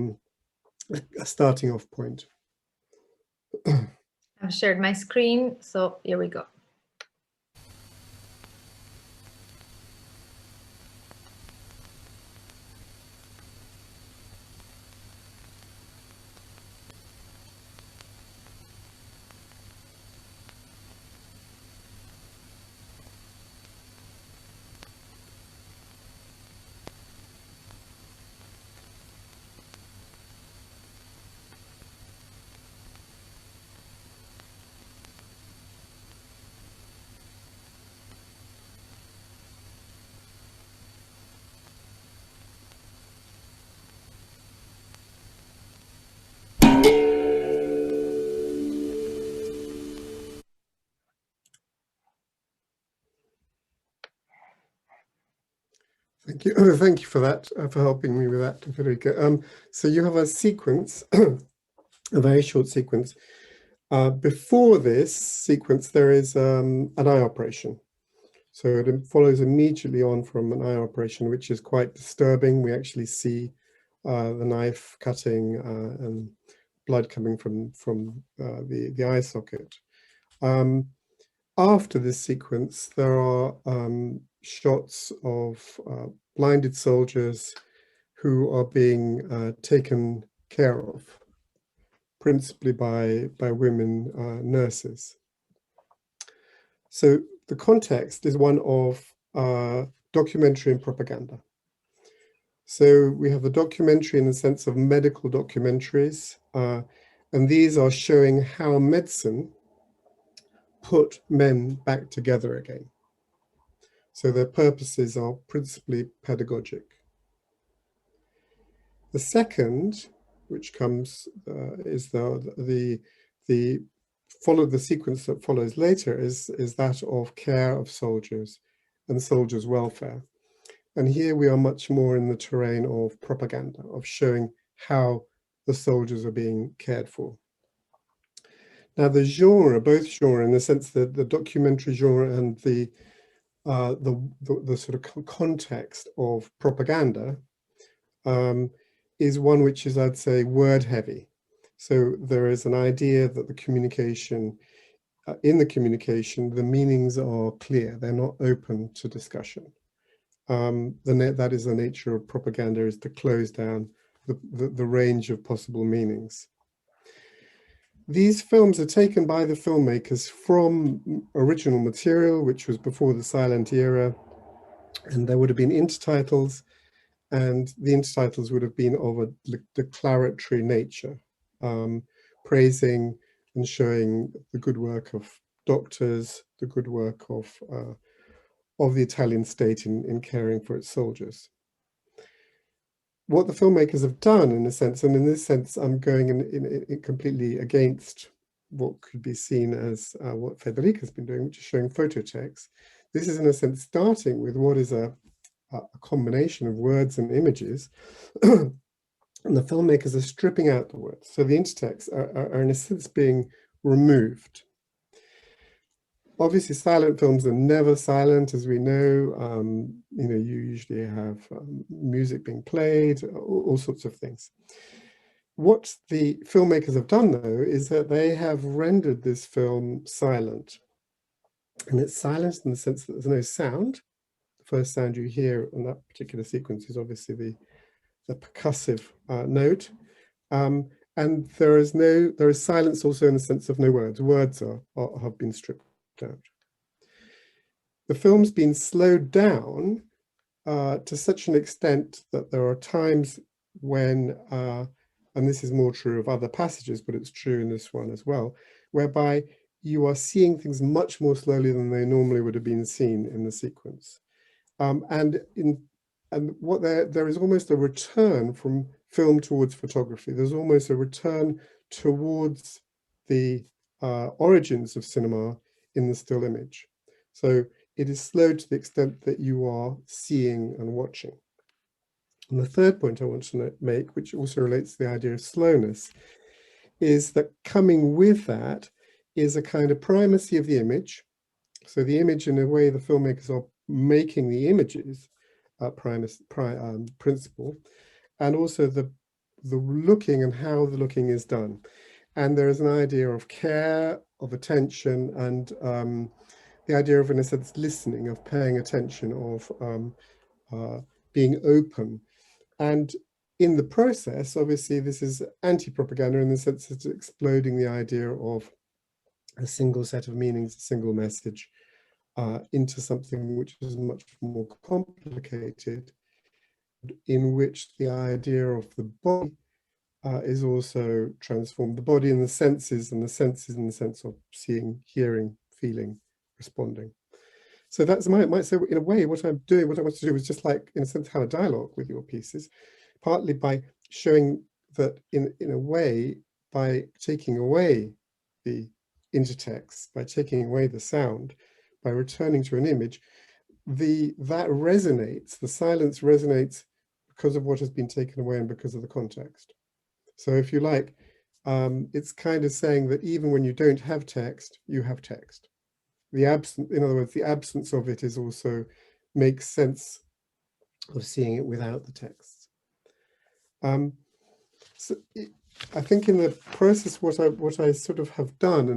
starting off point. I've shared my screen, so here we go. Thank you. Thank you for that, for helping me with that, Federica. So you have a sequence, a very short sequence. Before this sequence, there is an eye operation. So it follows immediately on from an eye operation, which is quite disturbing. We actually see the knife cutting and blood coming from the eye socket. After this sequence, there are shots of blinded soldiers who are being taken care of, principally by women nurses. So the context is one of documentary and propaganda. So we have the documentary in the sense of medical documentaries, and these are showing how medicine put men back together again. So their purposes are principally pedagogic. The second, which comes, is the sequence that follows later is that of care of soldiers and soldiers' welfare. And here we are much more in the terrain of propaganda, of showing how the soldiers are being cared for. Now the genre, both genre in the sense that the documentary genre and the sort of context of propaganda is one which is, I'd say, word heavy. So there is an idea that the communication, in the communication, the meanings are clear. They're not open to discussion. That is the nature of propaganda, is to close down the range of possible meanings. these films are taken by the filmmakers from original material, which was before the silent era, and there would have been intertitles, and the intertitles would have been of a declaratory nature, praising and showing the good work of doctors, the good work of the Italian state in caring for its soldiers. What the filmmakers have done, in a sense, and in this sense, I'm going in completely against what could be seen as what Federica's been doing, which is showing photo text. This is, in a sense, starting with what is a combination of words and images, and the filmmakers are stripping out the words. So the intertexts are in a sense being removed. Obviously, silent films are never silent, as we know. You know, you usually have music being played, all sorts of things. What the filmmakers have done, though, is that they have rendered this film silent. And it's silent in the sense that there's no sound. The first sound you hear in that particular sequence is obviously the percussive note. And there is silence also in the sense of no words. Words have been stripped out. The film's been slowed down to such an extent that there are times when, and this is more true of other passages, but it's true in this one as well, whereby you are seeing things much more slowly than they normally would have been seen in the sequence. And what there is almost a return from film towards photography. There's almost a return towards the origins of cinema in the still image. So it is slow to the extent that you are seeing and watching. And the third point I want to make, which also relates to the idea of slowness, is that coming with that is a kind of primacy of the image. So the image, in a way, the filmmakers are making the images principle, and also the looking and how the looking is done. And there is an idea of care, of attention, and the idea of, in a sense, listening, of paying attention, of being open. And in the process, obviously, this is anti-propaganda in the sense that it's exploding the idea of a single set of meanings, a single message, into something which is much more complicated, in which the idea of the body is also transformed. The body and the senses, and the senses in the sense of seeing, hearing, feeling, responding. So that's might say, in a way, what I'm doing, what I want to do is just like, in a sense, have a dialogue with your pieces, partly by showing that in a way, by taking away the intertext, by taking away the sound, by returning to an image, that resonates, the silence resonates because of what has been taken away and because of the context. So if you like, it's kind of saying that even when you don't have text, you have text. In other words, the absence of it is also makes sense of seeing it without the text. So I think in the process, what I sort of have done,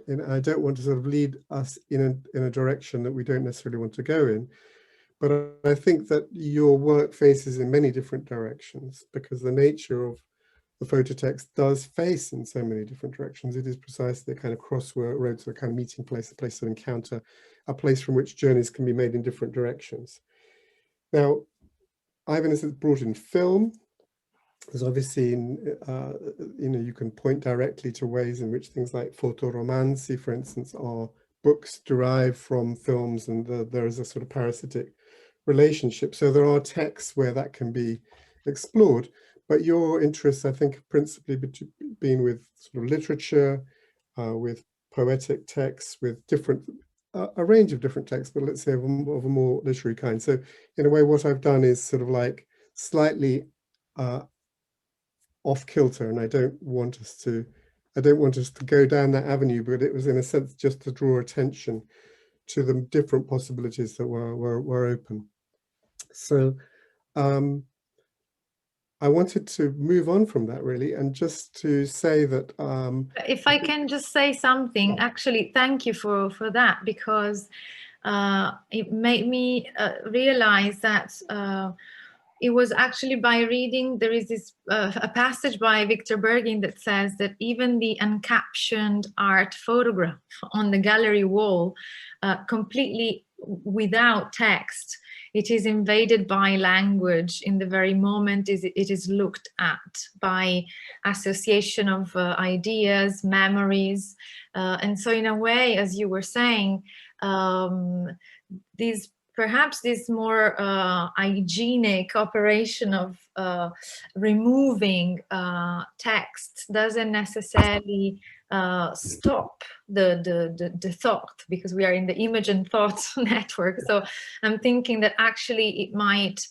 and I don't want to sort of lead us in a direction that we don't necessarily want to go in, but I think that your work faces in many different directions because the nature of the phototext does face in so many different directions. It is precisely a kind of crossroads, a kind of meeting place, a place of encounter, a place from which journeys can be made in different directions. Now, I've in a sense brought in film. There's obviously, you can point directly to ways in which things like photoromanzi, for instance, are books derived from films, and there is a sort of parasitic relationship. So there are texts where that can be explored. But your interests, I think, have principally been with sort of literature, with poetic texts, with a range of different texts, but let's say of a more literary kind. So in a way, what I've done is sort of like slightly off kilter, and I don't want us to go down that avenue, but it was in a sense just to draw attention to the different possibilities that were open. So I wanted to move on from that really, and just to say that if I can just say something, actually, thank you for that, because it made me realize that it was actually by reading, there is this a passage by Victor Bergin that says that even the uncaptioned art photograph on the gallery wall, completely without text, it is invaded by language in the very moment it is looked at, by association of ideas, memories. And so in a way, as you were saying, perhaps this more hygienic operation of removing text doesn't necessarily stop the thought, because we are in the image and thought network. So I'm thinking that actually it might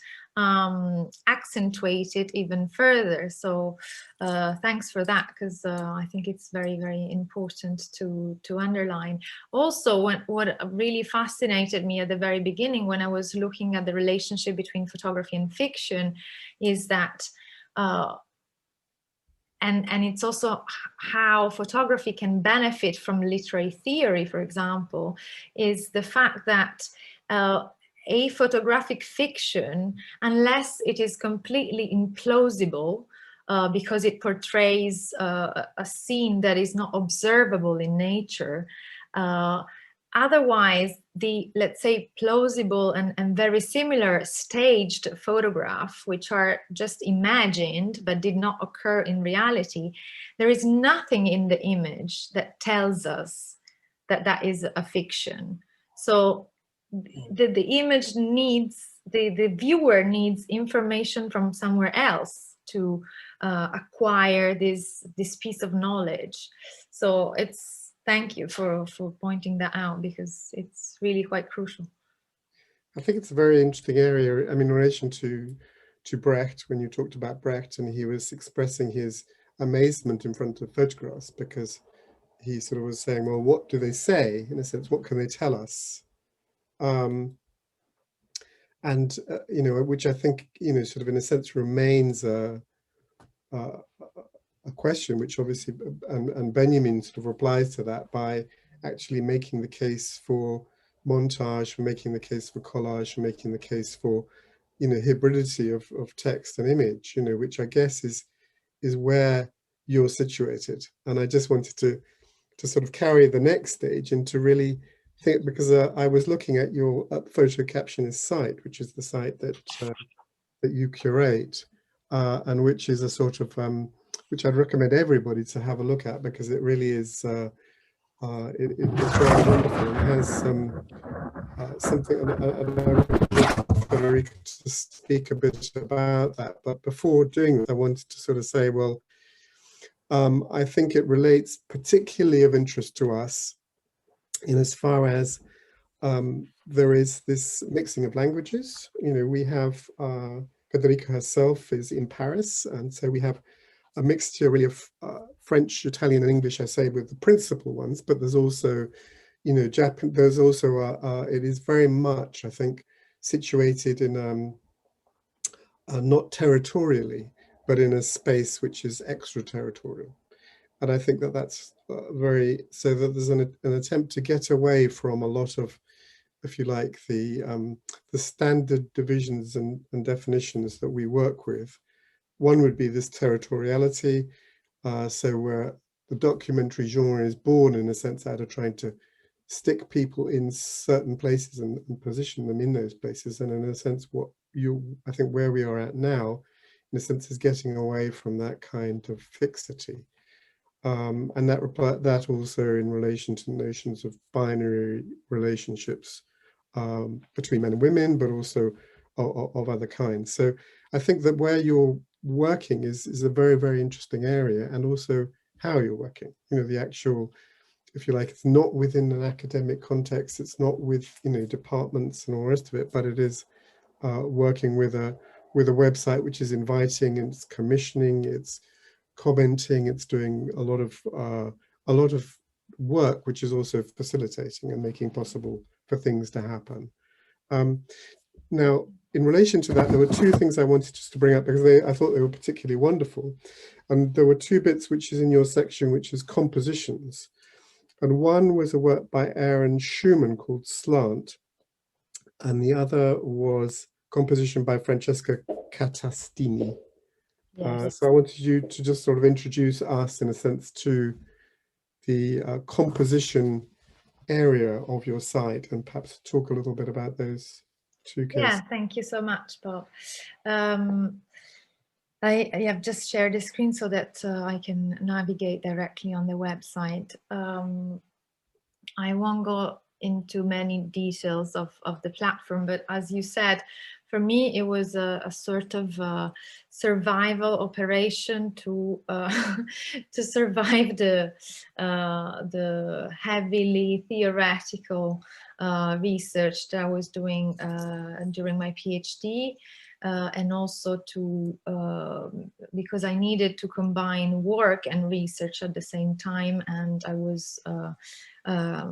accentuate it even further. So thanks for that, because I think it's very, very important to underline. Also, what really fascinated me at the very beginning when I was looking at the relationship between photography and fiction is that and it's also how photography can benefit from literary theory, for example, is the fact that a photographic fiction, unless it is completely implausible, because it portrays a scene that is not observable in nature, otherwise, the, let's say, plausible and very similar staged photograph, which are just imagined but did not occur in reality, there is nothing in the image that tells us that that is a fiction. So the image needs, the viewer needs information from somewhere else to acquire this piece of knowledge. So it's, thank you for pointing that out, because it's really quite crucial. I think it's a very interesting area. I mean, in relation to Brecht, when you talked about Brecht and he was expressing his amazement in front of photographs, because he sort of was saying, well, what do they say? In a sense, what can they tell us? You know, which I think, you know, sort of in a sense remains a question, which obviously, and Benjamin sort of replies to that by actually making the case for montage, for making the case for collage, for making the case for, you know, hybridity of text and image, you know, which I guess is where you're situated. And I just wanted to sort of carry the next stage and to really think, because I was looking at your photo captionist site, which is the site that that you curate, and which is a sort of which I'd recommend everybody to have a look at, because it really is it's very wonderful. It has something, and I recommend Federica to speak a bit about that. But before doing that, I wanted to sort of say, well, I think it relates particularly of interest to us in as far as there is this mixing of languages. You know, we have Federica herself is in Paris, and so we have a mixture really of French, Italian, and English, I say, with the principal ones, but there's also, you know, Japan, there's also, it is very much, I think, situated in, not territorially, but in a space which is extraterritorial. And I think that that's very, so that there's an attempt to get away from a lot of, if you like, the standard divisions and definitions that we work with. One would be this territoriality, so where the documentary genre is born in a sense out of trying to stick people in certain places and position them in those places. And in a sense, I think where we are at now, in a sense, is getting away from that kind of fixity. And that also in relation to notions of binary relationships between men and women, but also of other kinds. So I think that where you're working is a very, very interesting area, and also how you're working. You know, the actual, if you like, it's not within an academic context, it's not with, you know, departments and all the rest of it, but it is working with a website which is inviting, it's commissioning, it's commenting, it's doing a lot of work which is also facilitating and making possible for things to happen. Now, in relation to that, there were two things I wanted just to bring up, because I thought they were particularly wonderful. And there were two bits which is in your section, which is compositions. And one was a work by Aaron Schumann called Slant. And the other was composition by Francesca Catastini. Yes. So I wanted you to just sort of introduce us, in a sense, to the composition area of your site, and perhaps talk a little bit about those two cases. Yeah, thank you so much, Bob. I have just shared the screen so that I can navigate directly on the website. I won't go into many details of the platform, but as you said, for me, it was a sort of survival operation to to survive the heavily theoretical research that I was doing during my PhD. And also to because I needed to combine work and research at the same time, and I was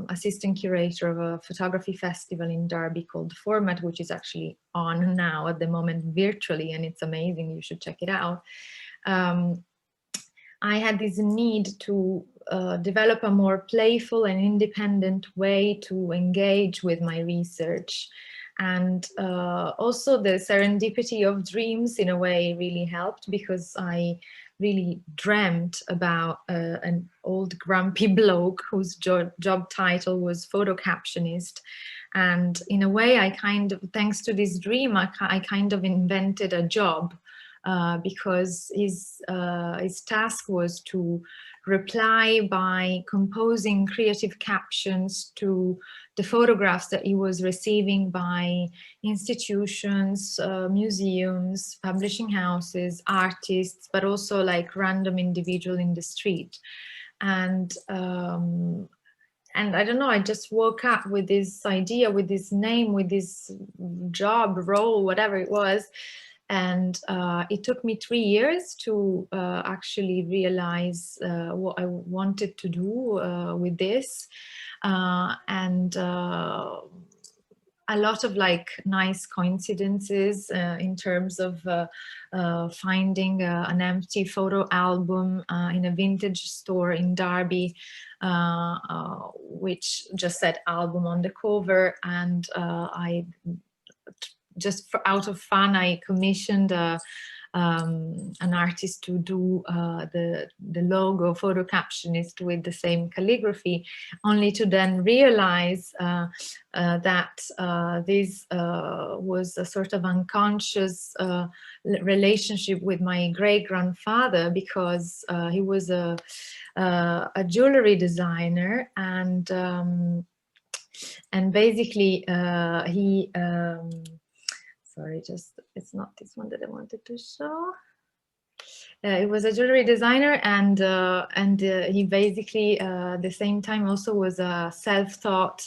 assistant curator of a photography festival in Derby called Format, which is actually on now at the moment virtually, and it's amazing. You should check it out. I had this need to develop a more playful and independent way to engage with my research. And also the serendipity of dreams in a way really helped, because I really dreamt about an old grumpy bloke whose job title was photo captionist. And in a way, I kind of, thanks to this dream, I kind of invented a job because his task was to reply by composing creative captions to the photographs that he was receiving by institutions, museums, publishing houses, artists, but also like random individual in the street. And I don't know, I just woke up with this idea, with this name, with this job, role, whatever it was. And it took me 3 years to actually realize what I wanted to do with this. And a lot of like nice coincidences in terms of finding an empty photo album in a vintage store in Derby, which just said album on the cover. And I just out of fun, I commissioned an artist to do the logo, photo captionist, with the same calligraphy, only to then realize that this was a sort of unconscious relationship with my great-grandfather, because he was a jewelry designer, and basically he sorry, just it's not this one that I wanted to show. It was a jewelry designer, and he basically at the same time also was a self-taught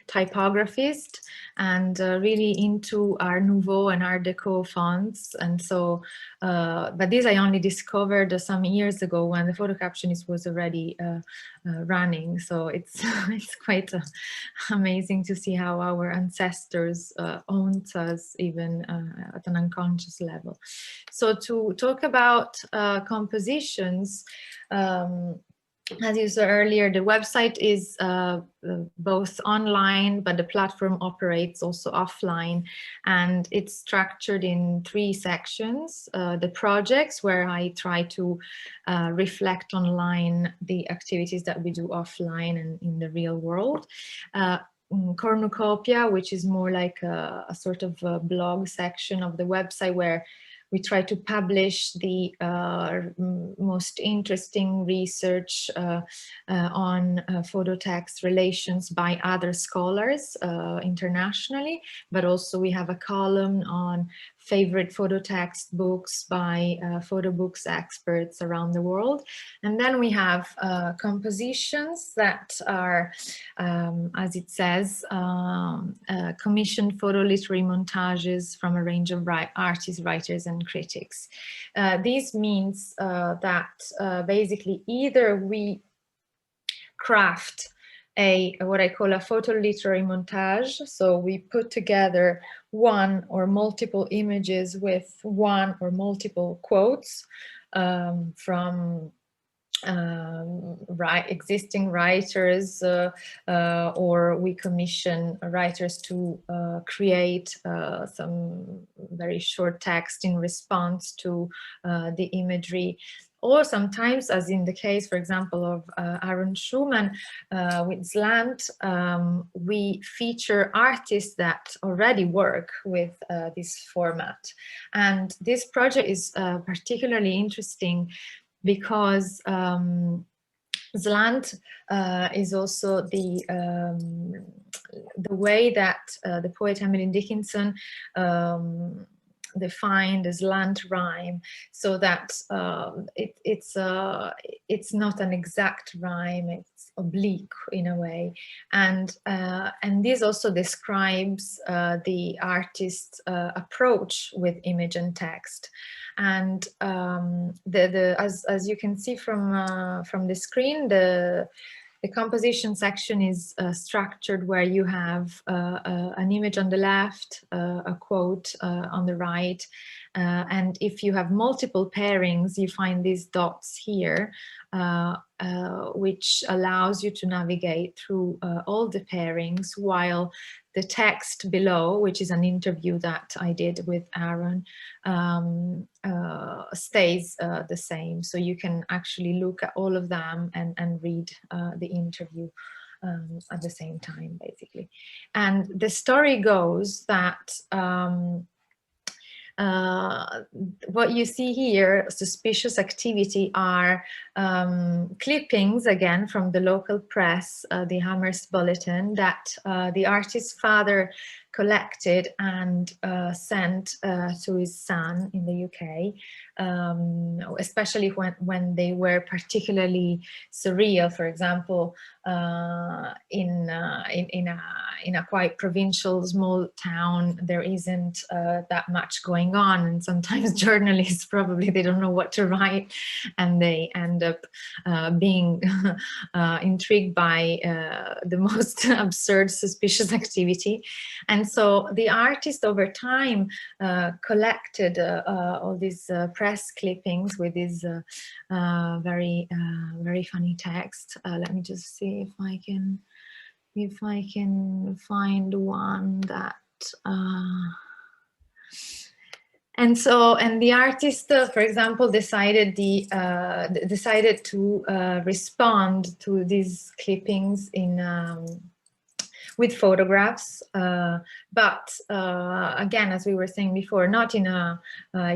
typographist, and really into Art Nouveau and Art Deco fonts. And so, but this I only discovered some years ago when the photo captionist was already running. So it's it's quite amazing to see how our ancestors owned us even at an unconscious level. So to talk about compositions, as you saw earlier, the website is both online, but the platform operates also offline, and it's structured in 3 sections. The projects, where I try to reflect online the activities that we do offline and in the real world. Cornucopia, which is more like a sort of a blog section of the website, where we try to publish the most interesting research on photo text relations by other scholars internationally, but also we have a column on favorite photo text books by photo books experts around the world. And then we have compositions that are, as it says, commissioned photo literary montages from a range of artists, writers, and critics. This means that basically either we craft what I call a photo literary montage. So we put together one or multiple images with one or multiple quotes from existing writers, or we commission writers to create some very short text in response to the imagery. Or sometimes, as in the case, for example, of Aaron Schumann with Slant, we feature artists that already work with this format. And this project is particularly interesting because Slant is also the way that the poet Emily Dickinson defined the slant rhyme, so that it's not an exact rhyme, it's oblique in a way, and this also describes the artist's approach with image and text. And as you can see from the screen, the composition section is structured where you have an image on the left, a quote on the right, and if you have multiple pairings, you find these dots here, which allows you to navigate through all the pairings, while the text below, which is an interview that I did with Aaron, stays the same. So you can actually look at all of them and read the interview at the same time, basically. And the story goes that what you see here, suspicious activity, are clippings again from the local press, the Amherst Bulletin, that the artist's father collected and sent to his son in the UK, especially when they were particularly surreal. For example, in a quite provincial small town, there isn't that much going on, and sometimes journalists probably they don't know what to write, and they end up being intrigued by the most absurd, suspicious activity. And so the artist over time collected all these press clippings with these very funny text. Let me just see if I can find one that and the artist, for example, decided to respond to these clippings in with photographs, but again, as we were saying before, not in a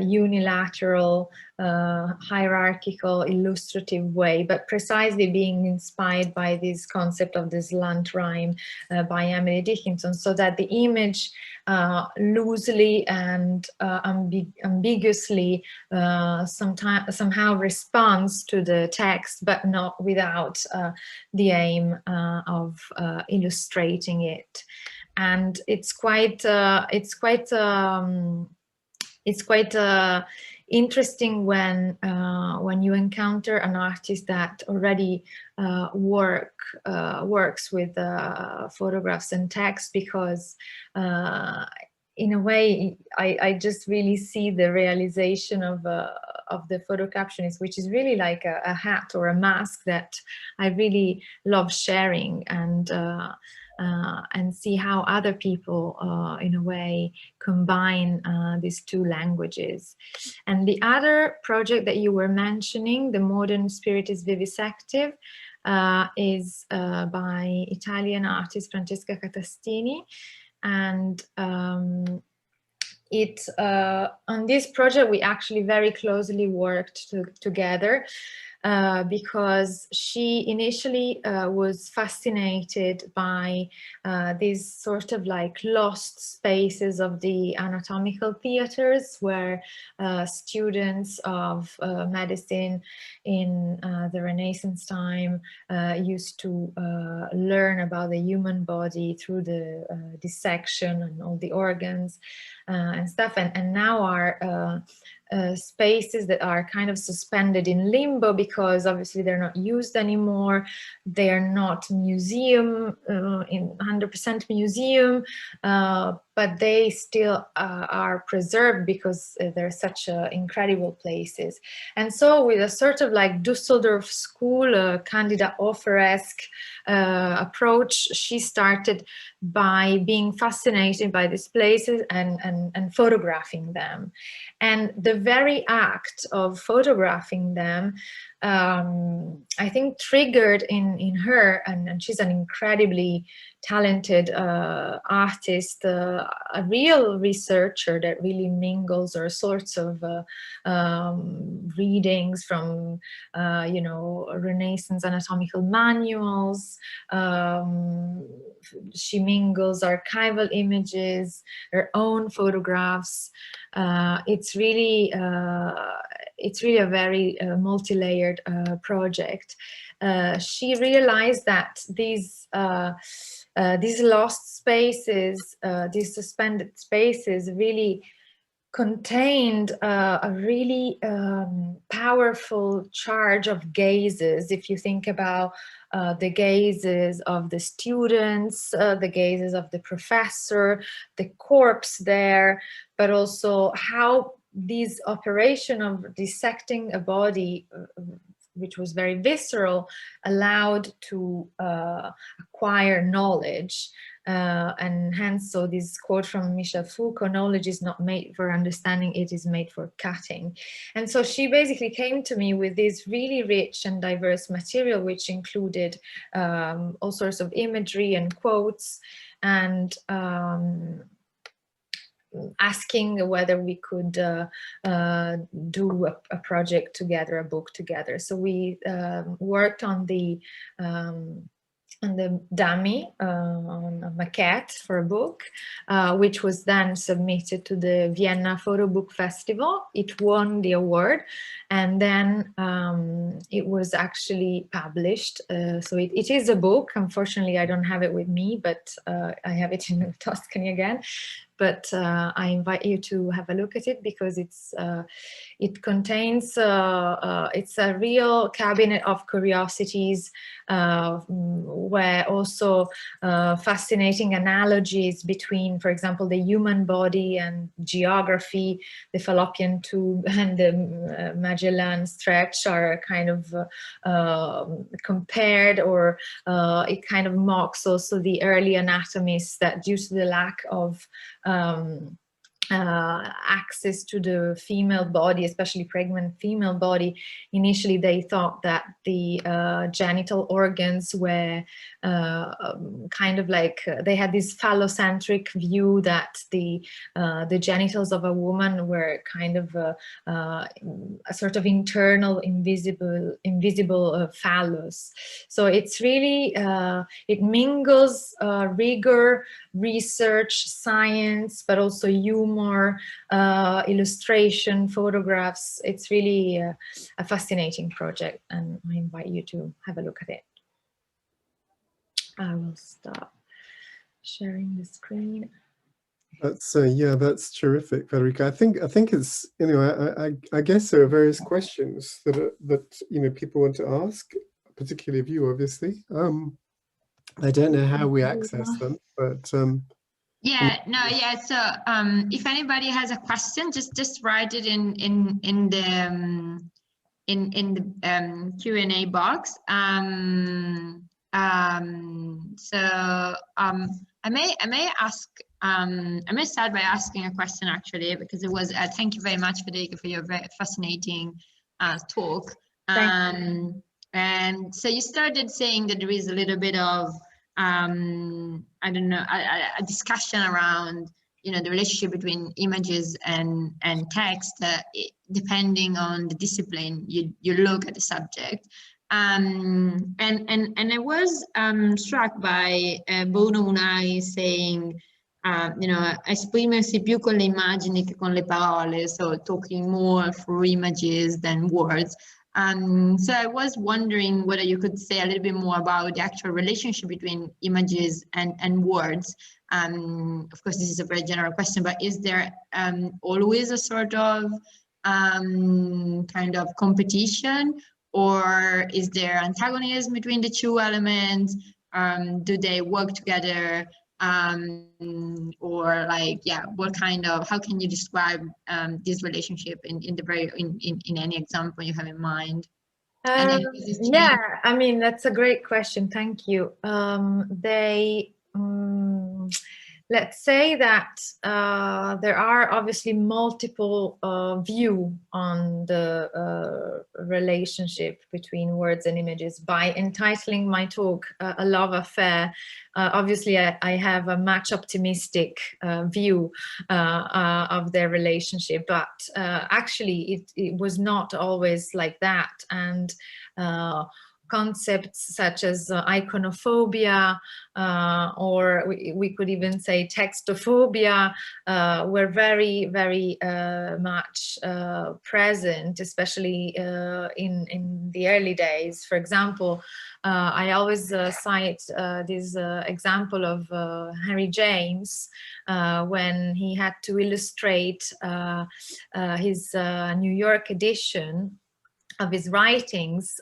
unilateral, hierarchical, illustrative way, but precisely being inspired by this concept of the slant rhyme by Emily Dickinson, so that the image loosely and ambiguously somehow responds to the text, but not without the aim of illustrating it. And it's quite interesting when you encounter an artist that already works with photographs and text, because in a way I just really see the realization of the photo captionist, which is really like a hat or a mask that I really love sharing, and see how other people in a way combine these two languages. And the other project that you were mentioning, The Modern Spirit is Vivisective, is by Italian artist Francesca Catastini. And on this project we actually very closely worked together, because she initially was fascinated by these sort of like lost spaces of the anatomical theaters, where students of medicine in the Renaissance time used to learn about the human body through the dissection and all the organs and stuff, and now are spaces that are kind of suspended in limbo, because obviously they're not used anymore. They're not museum, in 100% museum, but they still are preserved because they're such incredible places. And so with a sort of like Dusseldorf school, Candida Offer-esque approach, she started by being fascinated by these places and photographing them. And the very act of photographing them, I think, triggered in her, and she's an incredibly talented artist, a real researcher that really mingles all sorts of readings from, you know, Renaissance anatomical manuals. She mingles archival images, her own photographs. It's really a very multi-layered project. She realized that these lost spaces, these suspended spaces, really contained a really powerful charge of gazes. If you think about the gazes of the students, the gazes of the professor, the corpse there, but also how this operation of dissecting a body, which was very visceral, allowed to acquire knowledge. And hence, so this quote from Michel Foucault, knowledge is not made for understanding, it is made for cutting. And so she basically came to me with this really rich and diverse material, which included all sorts of imagery and quotes, and asking whether we could do a project together, a book together. So we worked on the dummy, on a maquette for a book, which was then submitted to the Vienna Photo Book Festival. It won the award, and then it was actually published. So it is a book. Unfortunately, I don't have it with me, but I have it in Tuscany again. But I invite you to have a look at it, because it contains, it's a real cabinet of curiosities, where also fascinating analogies between, for example, the human body and geography, the fallopian tube and the Magellan Stretch are kind of compared, or it kind of mocks also the early anatomists that, due to the lack of access to the female body, especially pregnant female body, initially they thought that the genital organs were kind of like, they had this phallocentric view that the genitals of a woman were kind of a sort of internal invisible phallus. So it's really, it mingles rigor, research, science, but also humor, illustration, photographs. It's really a fascinating project, and I invite you to have a look at it. I will stop sharing the screen. That's yeah, that's terrific, Federica. I think it's, you know, I guess there are various questions that you know, people want to ask, particularly of you, obviously. I don't know how we access them, but yeah, no, yeah. So if anybody has a question, just write it in the Q&A box. So I may ask. I may start by asking a question, actually, because it was. Thank you very much, Federica, for your very fascinating talk. And so you started saying that there is a little bit of I don't know, a discussion around, you know, the relationship between images and text, depending on the discipline you look at the subject. And I was struck by Bono Unai saying, you know, esprimersi più con le immagini che con le parole, so talking more through images than words. So I was wondering whether you could say a little bit more about the actual relationship between images and words. Of course, this is a very general question, but is there always a sort of kind of competition, or is there antagonism between the two elements? Do they work together? or like, yeah, what kind of, how can you describe this relationship in any example you have in mind? Yeah, I mean, that's a great question. Thank you. Let's say that there are obviously multiple views on the relationship between words and images. By entitling my talk A Love Affair, obviously I have a much optimistic view of their relationship, but actually it was not always like that. And concepts such as iconophobia, or we could even say textophobia, were very, very much present, especially in the early days. For example, I always cite this example of Henry James when he had to illustrate his New York edition of his writings.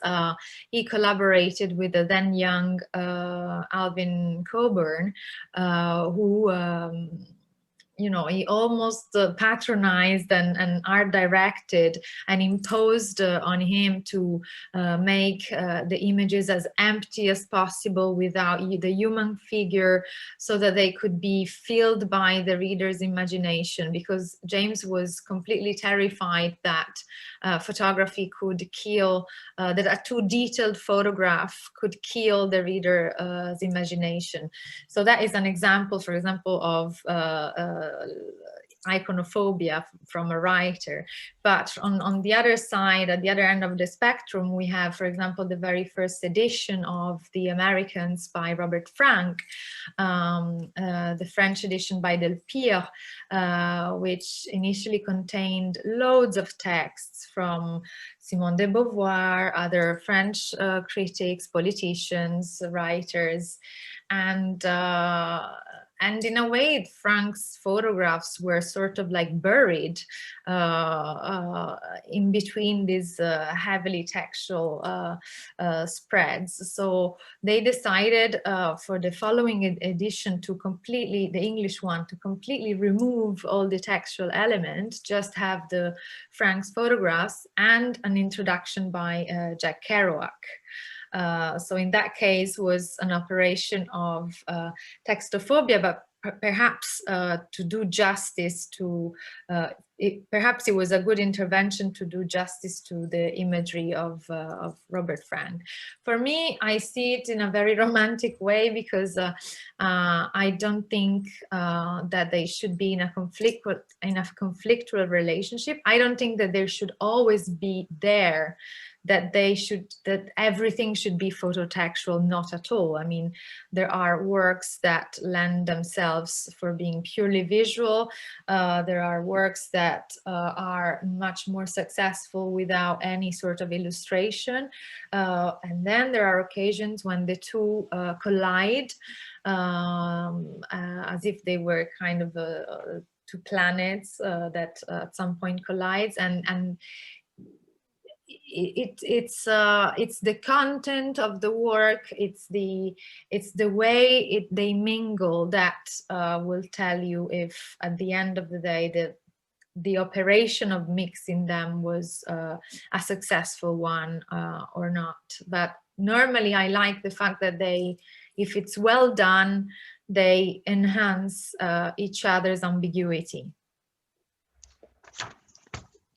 He collaborated with the then young Alvin Coburn, who you know, he almost patronized and art directed and imposed on him to make the images as empty as possible without the human figure, so that they could be filled by the reader's imagination, because James was completely terrified that photography could kill, that a too detailed photograph could kill the reader's imagination. So that is an example, for example, of iconophobia from a writer. But on the other side, at the other end of the spectrum, we have, for example, the very first edition of The Americans by Robert Frank, the French edition by Delpire, which initially contained loads of texts from Simone de Beauvoir, other French critics, politicians, writers, and in a way, Frank's photographs were sort of like buried in between these heavily textual spreads. So they decided for the following edition to completely, the English one, to completely remove all the textual elements, just have the Frank's photographs and an introduction by Jack Kerouac. So in that case was an operation of textophobia, but perhaps to do justice to, perhaps it was a good intervention to do justice to the imagery of Robert Frank. For me, I see it in a very romantic way, because I don't think that they should be in a conflictual relationship. I don't think that there should always be there, that everything should be phototextual, not at all. I mean, there are works that lend themselves for being purely visual. There are works that are much more successful without any sort of illustration. And then there are occasions when the two collide, as if they were kind of two planets that at some point collides, and it's the content of the work, it's the way they mingle that will tell you if at the end of the day the operation of mixing them was a successful one or not. But normally I like the fact that if it's well done, they enhance each other's ambiguity.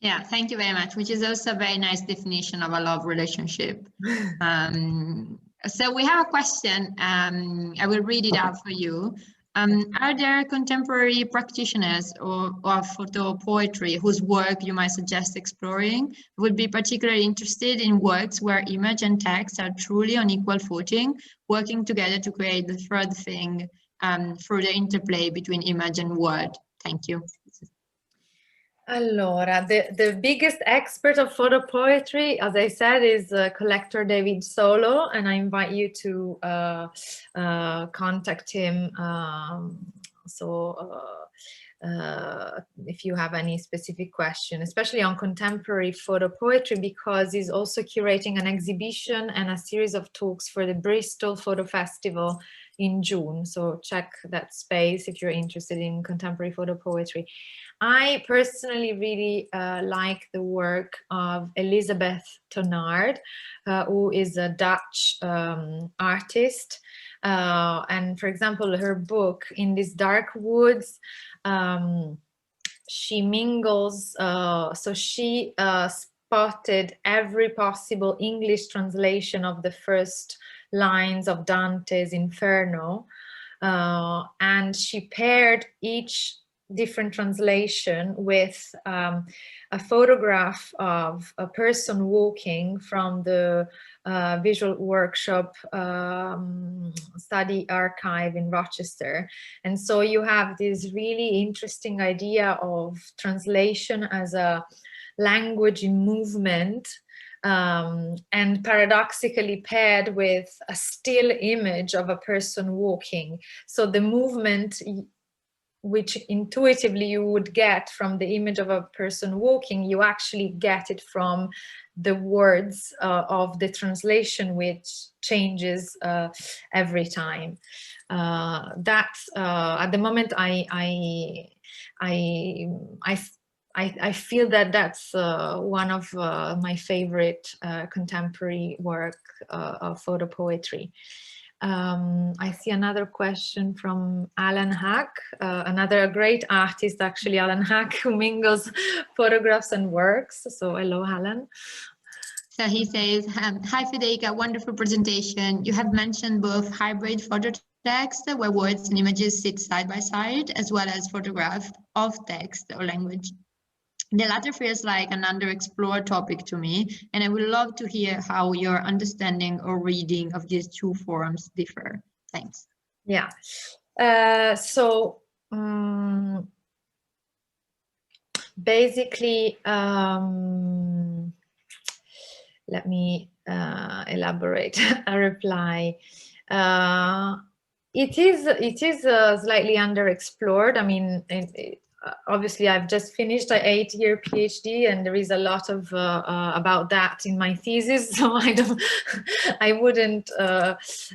Yeah, thank you very much, which is also a very nice definition of a love relationship. So we have a question, I will read it out for you. Are there contemporary practitioners of photo poetry whose work you might suggest exploring? Would be particularly interested in works where image and text are truly on equal footing, working together to create the third thing through the interplay between image and word. Thank you. Allora, the biggest expert of photo poetry, as I said, is collector David Solo, and I invite you to contact him. If you have any specific question, especially on contemporary photo poetry, because he's also curating an exhibition and a series of talks for the Bristol Photo Festival in June. So check that space if you're interested in contemporary photo poetry. I personally really like the work of Elisabeth Tonard, who is a Dutch artist. And for example, her book, In These Dark Woods, she mingles, so she spotted every possible English translation of the first lines of Dante's Inferno, and she paired each different translation with a photograph of a person walking from the visual workshop study archive in Rochester. And so you have this really interesting idea of translation as a language in movement, and paradoxically paired with a still image of a person walking. So the movement, which intuitively you would get from the image of a person walking, you actually get it from the words of the translation, which changes every time. That's at the moment I feel that that's one of my favorite contemporary work of photo poetry. I see another question from Alan Hack, another great artist, actually, Alan Hack, who mingles photographs and works. So hello, Alan. So he says, hi, Federica, wonderful presentation. You have mentioned both hybrid photo text, where words and images sit side by side, as well as photograph of text or language. The latter feels like an underexplored topic to me, and I would love to hear how your understanding or reading of these two forms differ. Thanks. Yeah. Basically, let me elaborate a reply. It is slightly underexplored. I mean, obviously, I've just finished an 8-year PhD, and there is a lot of about that in my thesis. So I wouldn't.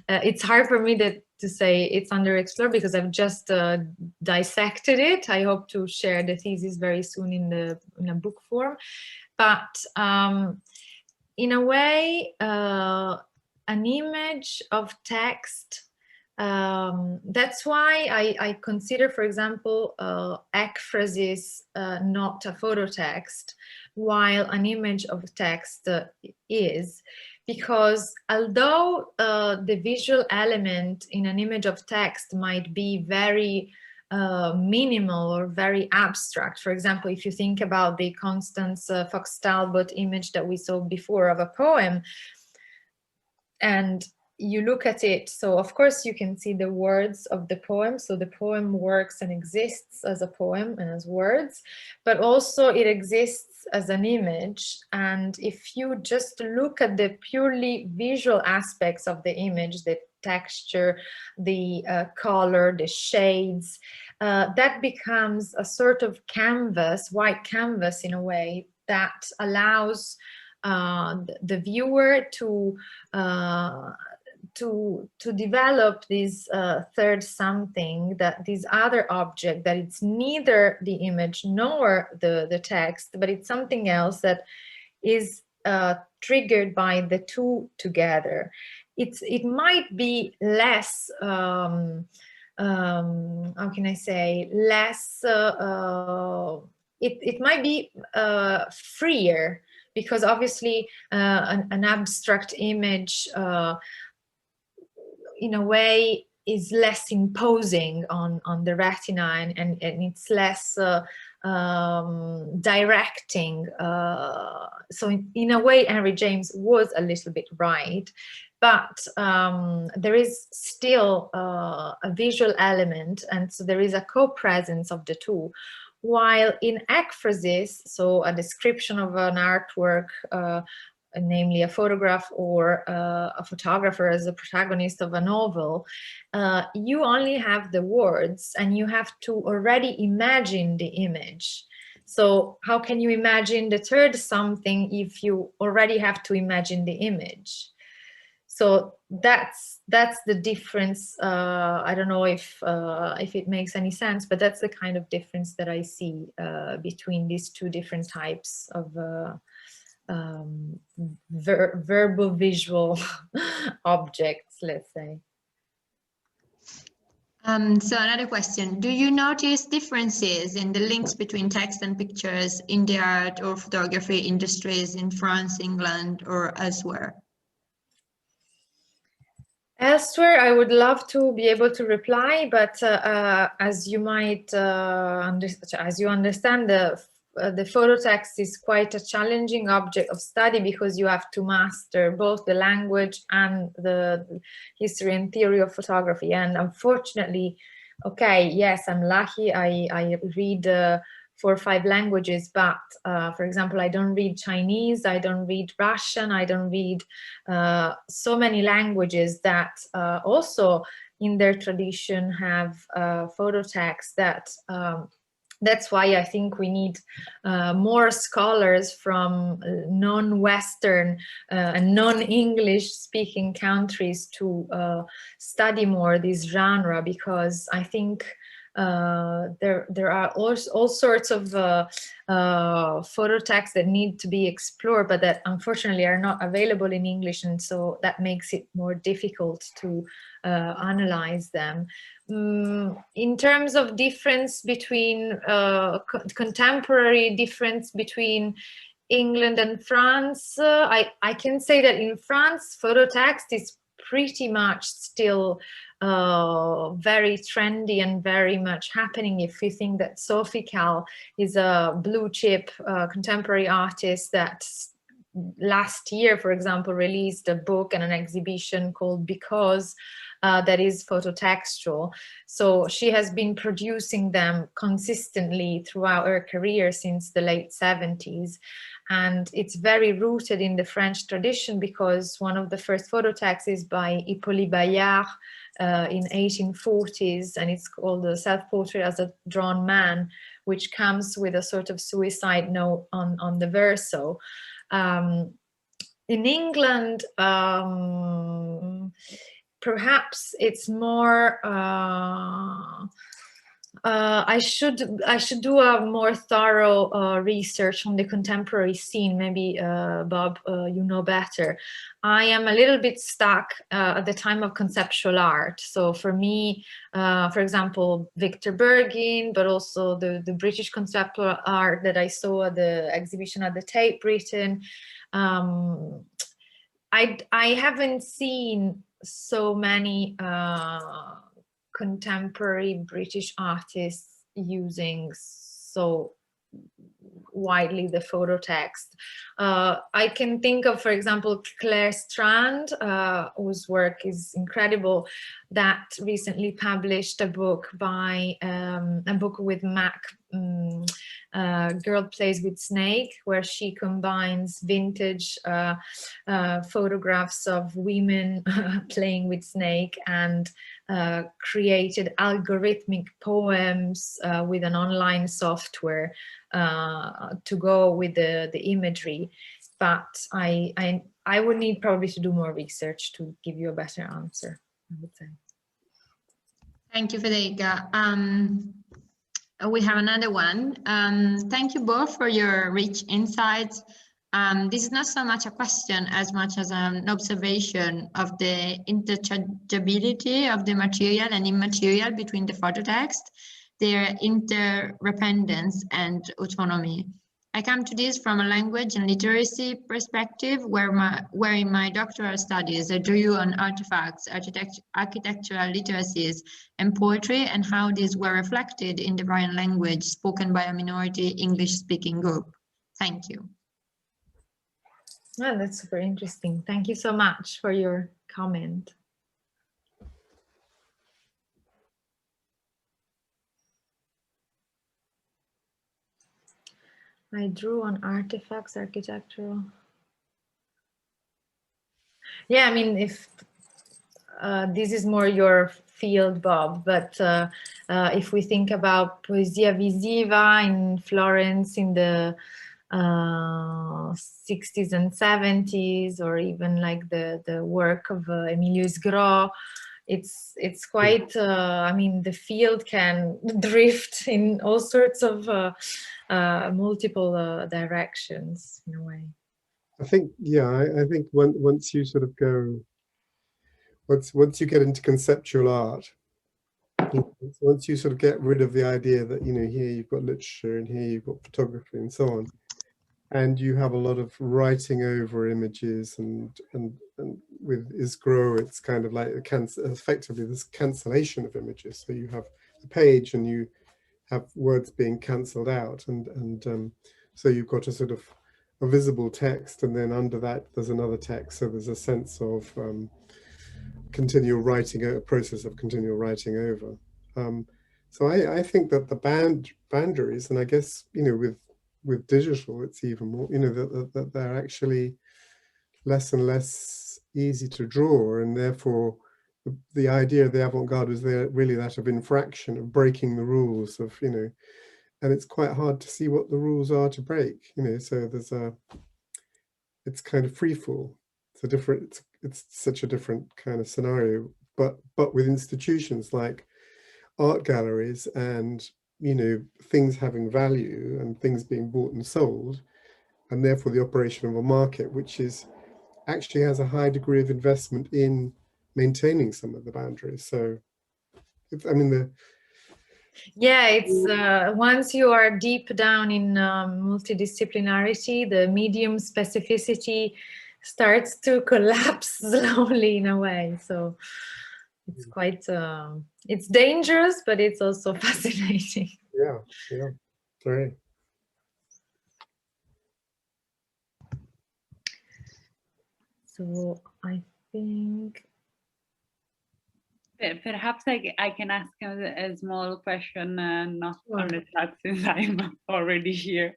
It's hard for me to say it's underexplored because I've just dissected it. I hope to share the thesis very soon in a book form. But in a way, an image of text. That's why I consider, for example, ekphrasis not a photo text, while an image of text is, because although the visual element in an image of text might be very minimal or very abstract. For example, if you think about the Constance Fox Talbot image that we saw before of a poem, and you look at it, so of course you can see the words of the poem, so the poem works and exists as a poem and as words, but also it exists as an image. And if you just look at the purely visual aspects of the image, the texture, the color, the shades, that becomes a sort of canvas, white canvas in a way, that allows the viewer to develop this third something, that this other object, that it's neither the image nor the text, but it's something else that is triggered by the two together. It might be less, how can I say, less, it might be freer, because obviously an abstract image in a way is less imposing on the retina, and it's less directing. So in a way, Henry James was a little bit right, but there is still a visual element, and so there is a co-presence of the two. While in ekphrasis, so a description of an artwork, namely a photograph or a photographer as a protagonist of a novel, you only have the words and you have to already imagine the image. So how can you imagine the third something if you already have to imagine the image? So that's the difference. I don't know if it makes any sense, but that's the kind of difference that I see between these two different types of verbal visual objects, let's say. So another question, do you notice differences in the links between text and pictures in the art or photography industries in France, England, or elsewhere? Elsewhere, I would love to be able to reply, but as you might as you understand, the photo text is quite a challenging object of study because you have to master both the language and the history and theory of photography. And unfortunately, okay, yes, I'm lucky. I read 4 or 5 languages, but for example, I don't read Chinese, I don't read Russian, I don't read so many languages that also in their tradition have photo text that that's why I think we need more scholars from non-Western and non-English speaking countries to study more this genre, because I think there are all sorts of photo texts that need to be explored, but that unfortunately are not available in English, and so that makes it more difficult to analyze them. In terms of difference between contemporary difference between England and France, I can say that in France, photo text is pretty much still very trendy and very much happening. If you think that Sophie Calle is a blue chip contemporary artist that last year, for example, released a book and an exhibition called Because, that is phototextual. So she has been producing them consistently throughout her career since the late 70s. And it's very rooted in the French tradition, because one of the first photo texts is by Hippolyte Bayard in 1840s, and it's called the Self-Portrait as a Drawn Man, which comes with a sort of suicide note on the verso. In England, perhaps it's more I should do a more thorough research on the contemporary scene. Maybe Bob, you know better. I am a little bit stuck at the time of conceptual art. So for me, for example, Victor Bergin, but also the British conceptual art that I saw at the exhibition at the Tate Britain. I haven't seen so many contemporary British artists using so widely the photo text. I can think of, for example, Claire Strand, whose work is incredible, that recently published a book by a book with Mac, Girl Plays with Snake, where she combines vintage photographs of women playing with snake and created algorithmic poems with an online software to go with the imagery. But I would need probably to do more research to give you a better answer, I would say. Thank you, Federica. We have another one. Thank you both for your rich insights. This is not so much a question as much as an observation of the interchangeability of the material and immaterial between the photo text, their interdependence and autonomy. I come to this from a language and literacy perspective, where in my doctoral studies I drew on artifacts, architectural literacies, and poetry, and how these were reflected in the variant language spoken by a minority English-speaking group. Thank you. Well, that's super interesting. Thank you so much for your comment. I drew on artifacts, architectural. Yeah, I mean, if this is more your field, Bob, but if we think about Poesia Visiva in Florence in the 60s and 70s, or even like the work of Emilius Gros. It's quite, I mean, the field can drift in all sorts of multiple directions in a way. I think, yeah, I think once you sort of go, once you get into conceptual art, once you sort of get rid of the idea that, you know, here you've got literature and here you've got photography and so on, and you have a lot of writing over images, and with Isgro, it's kind of like effectively this cancellation of images. So you have a page and you have words being cancelled out, and so you've got a sort of a visible text, and then under that there's another text. So there's a sense of continual writing, a process of continual writing over. So I think that the boundaries, and I guess, you know, with digital, it's even more, you know, that they're actually less and less easy to draw, and therefore the idea of the avant-garde is there really that of infraction, of breaking the rules of, you know, and it's quite hard to see what the rules are to break, you know. So there's it's kind of free fall. It's a different, it's such a different kind of scenario, but with institutions like art galleries and, you know, things having value and things being bought and sold, and therefore the operation of a market which is actually has a high degree of investment in maintaining some of the boundaries. So I mean, yeah, it's once you are deep down in multidisciplinarity, the medium specificity starts to collapse slowly in a way. So it's quite it's dangerous, but it's also fascinating. yeah, very. So I think perhaps I can ask a small question, not Sure. on the chat since I'm already here.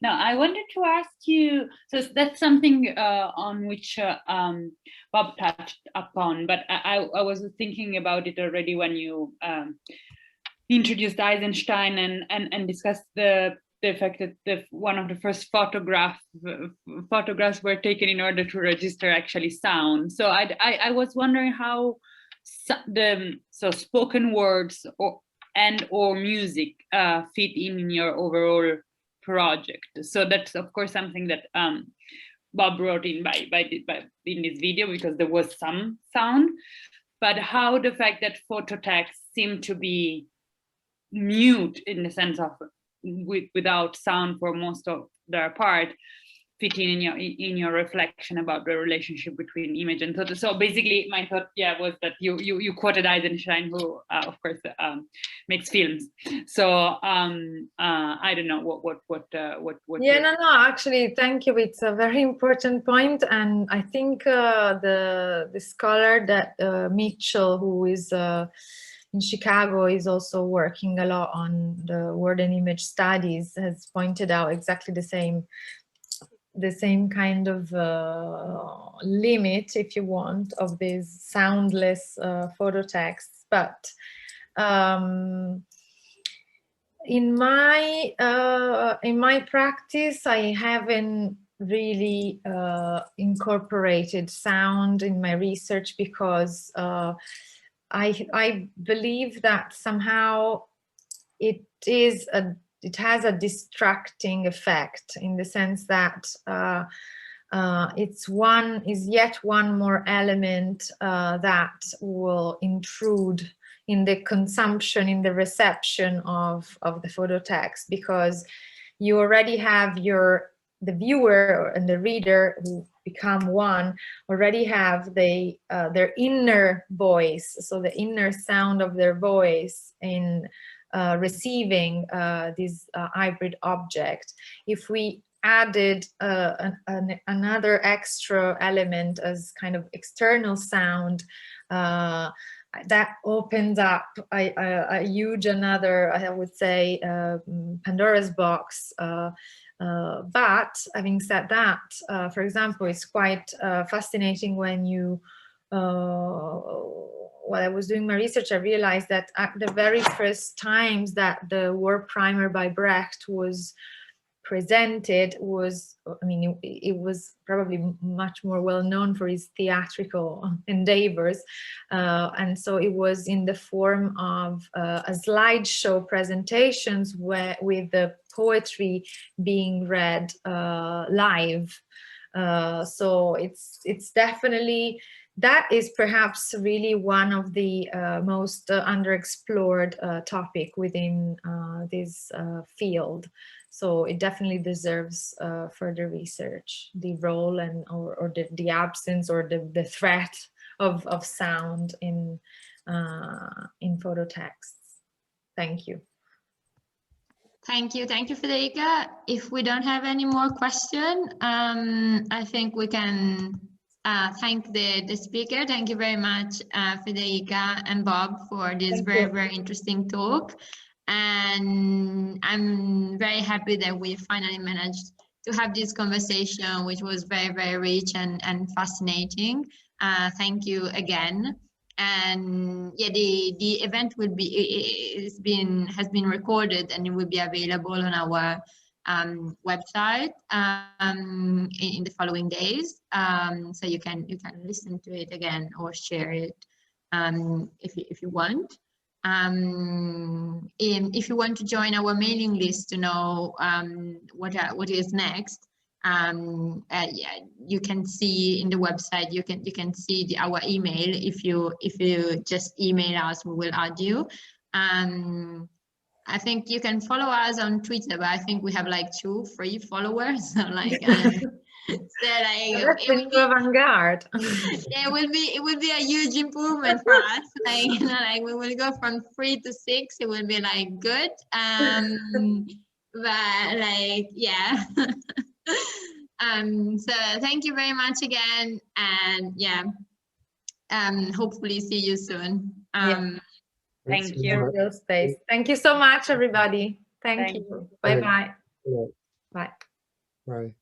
Now, I wanted to ask you, so that's something on which Bob touched upon, but I was thinking about it already when you introduced Eisenstein and discussed the fact that one of the first photographs were taken in order to register actually sound. So I was wondering how so spoken words or music fit in your overall project. So that's of course something that Bob wrote in in this video, because there was some sound, but how the fact that photo texts seem to be mute in the sense of without sound for most of their part, fitting in your reflection about the relationship between image and thought. So basically, my thought, yeah, was that you quoted Eisenstein, who of course makes films. So I don't know what. Yeah, no, actually, thank you. It's a very important point, and I think the scholar that Mitchell, who is in Chicago, is also working a lot on the word and image studies, has pointed out exactly the same kind of limit, if you want, of these soundless photo texts. But in my practice, I haven't really incorporated sound in my research, because I believe that somehow it has a distracting effect, in the sense that is yet one more element that will intrude in the consumption, in the reception of the photo text, because you already have the viewer and the reader, who become one, already have their inner voice, so the inner sound of their voice in receiving this hybrid object. If we added another extra element as kind of external sound, that opens up a huge another, I would say, Pandora's box. But having said that, for example, it's quite fascinating when you while I was doing my research, I realized that at the very first times that the War Primer by Brecht was presented was, I mean, it was probably much more well known for his theatrical endeavors, and so it was in the form of a slideshow presentations with the poetry being read live. So it's definitely, that is perhaps really one of the most underexplored topic within this field. So it definitely deserves further research, the role and or the absence or the threat of sound in photo texts. Thank you. Thank you, Federica. If we don't have any more questions, I think we can thank the speaker. Thank you very much, Federica and Bob, for this very interesting talk. And I'm very happy that we finally managed to have this conversation, which was very rich and fascinating. Thank you again. And yeah, the event will be has been recorded, and it will be available on our website in the following days. So you can listen to it again or share it if you want. If you want to join our mailing list to know what is next, yeah, you can see in the website, you can see our email. If you just email us, we will add you. I think you can follow us on Twitter, but I think we have like 2 free followers. So like, That's the new avant-garde. Yeah, it will be a huge improvement for us. Like, you know, like we will go from 3 to 6. It will be like good. But like, yeah. So thank you very much again, and yeah, hopefully see you soon. Thank you. Real space. Thank you so much, everybody. Thank you. Bye-bye. Yeah. Bye. Bye.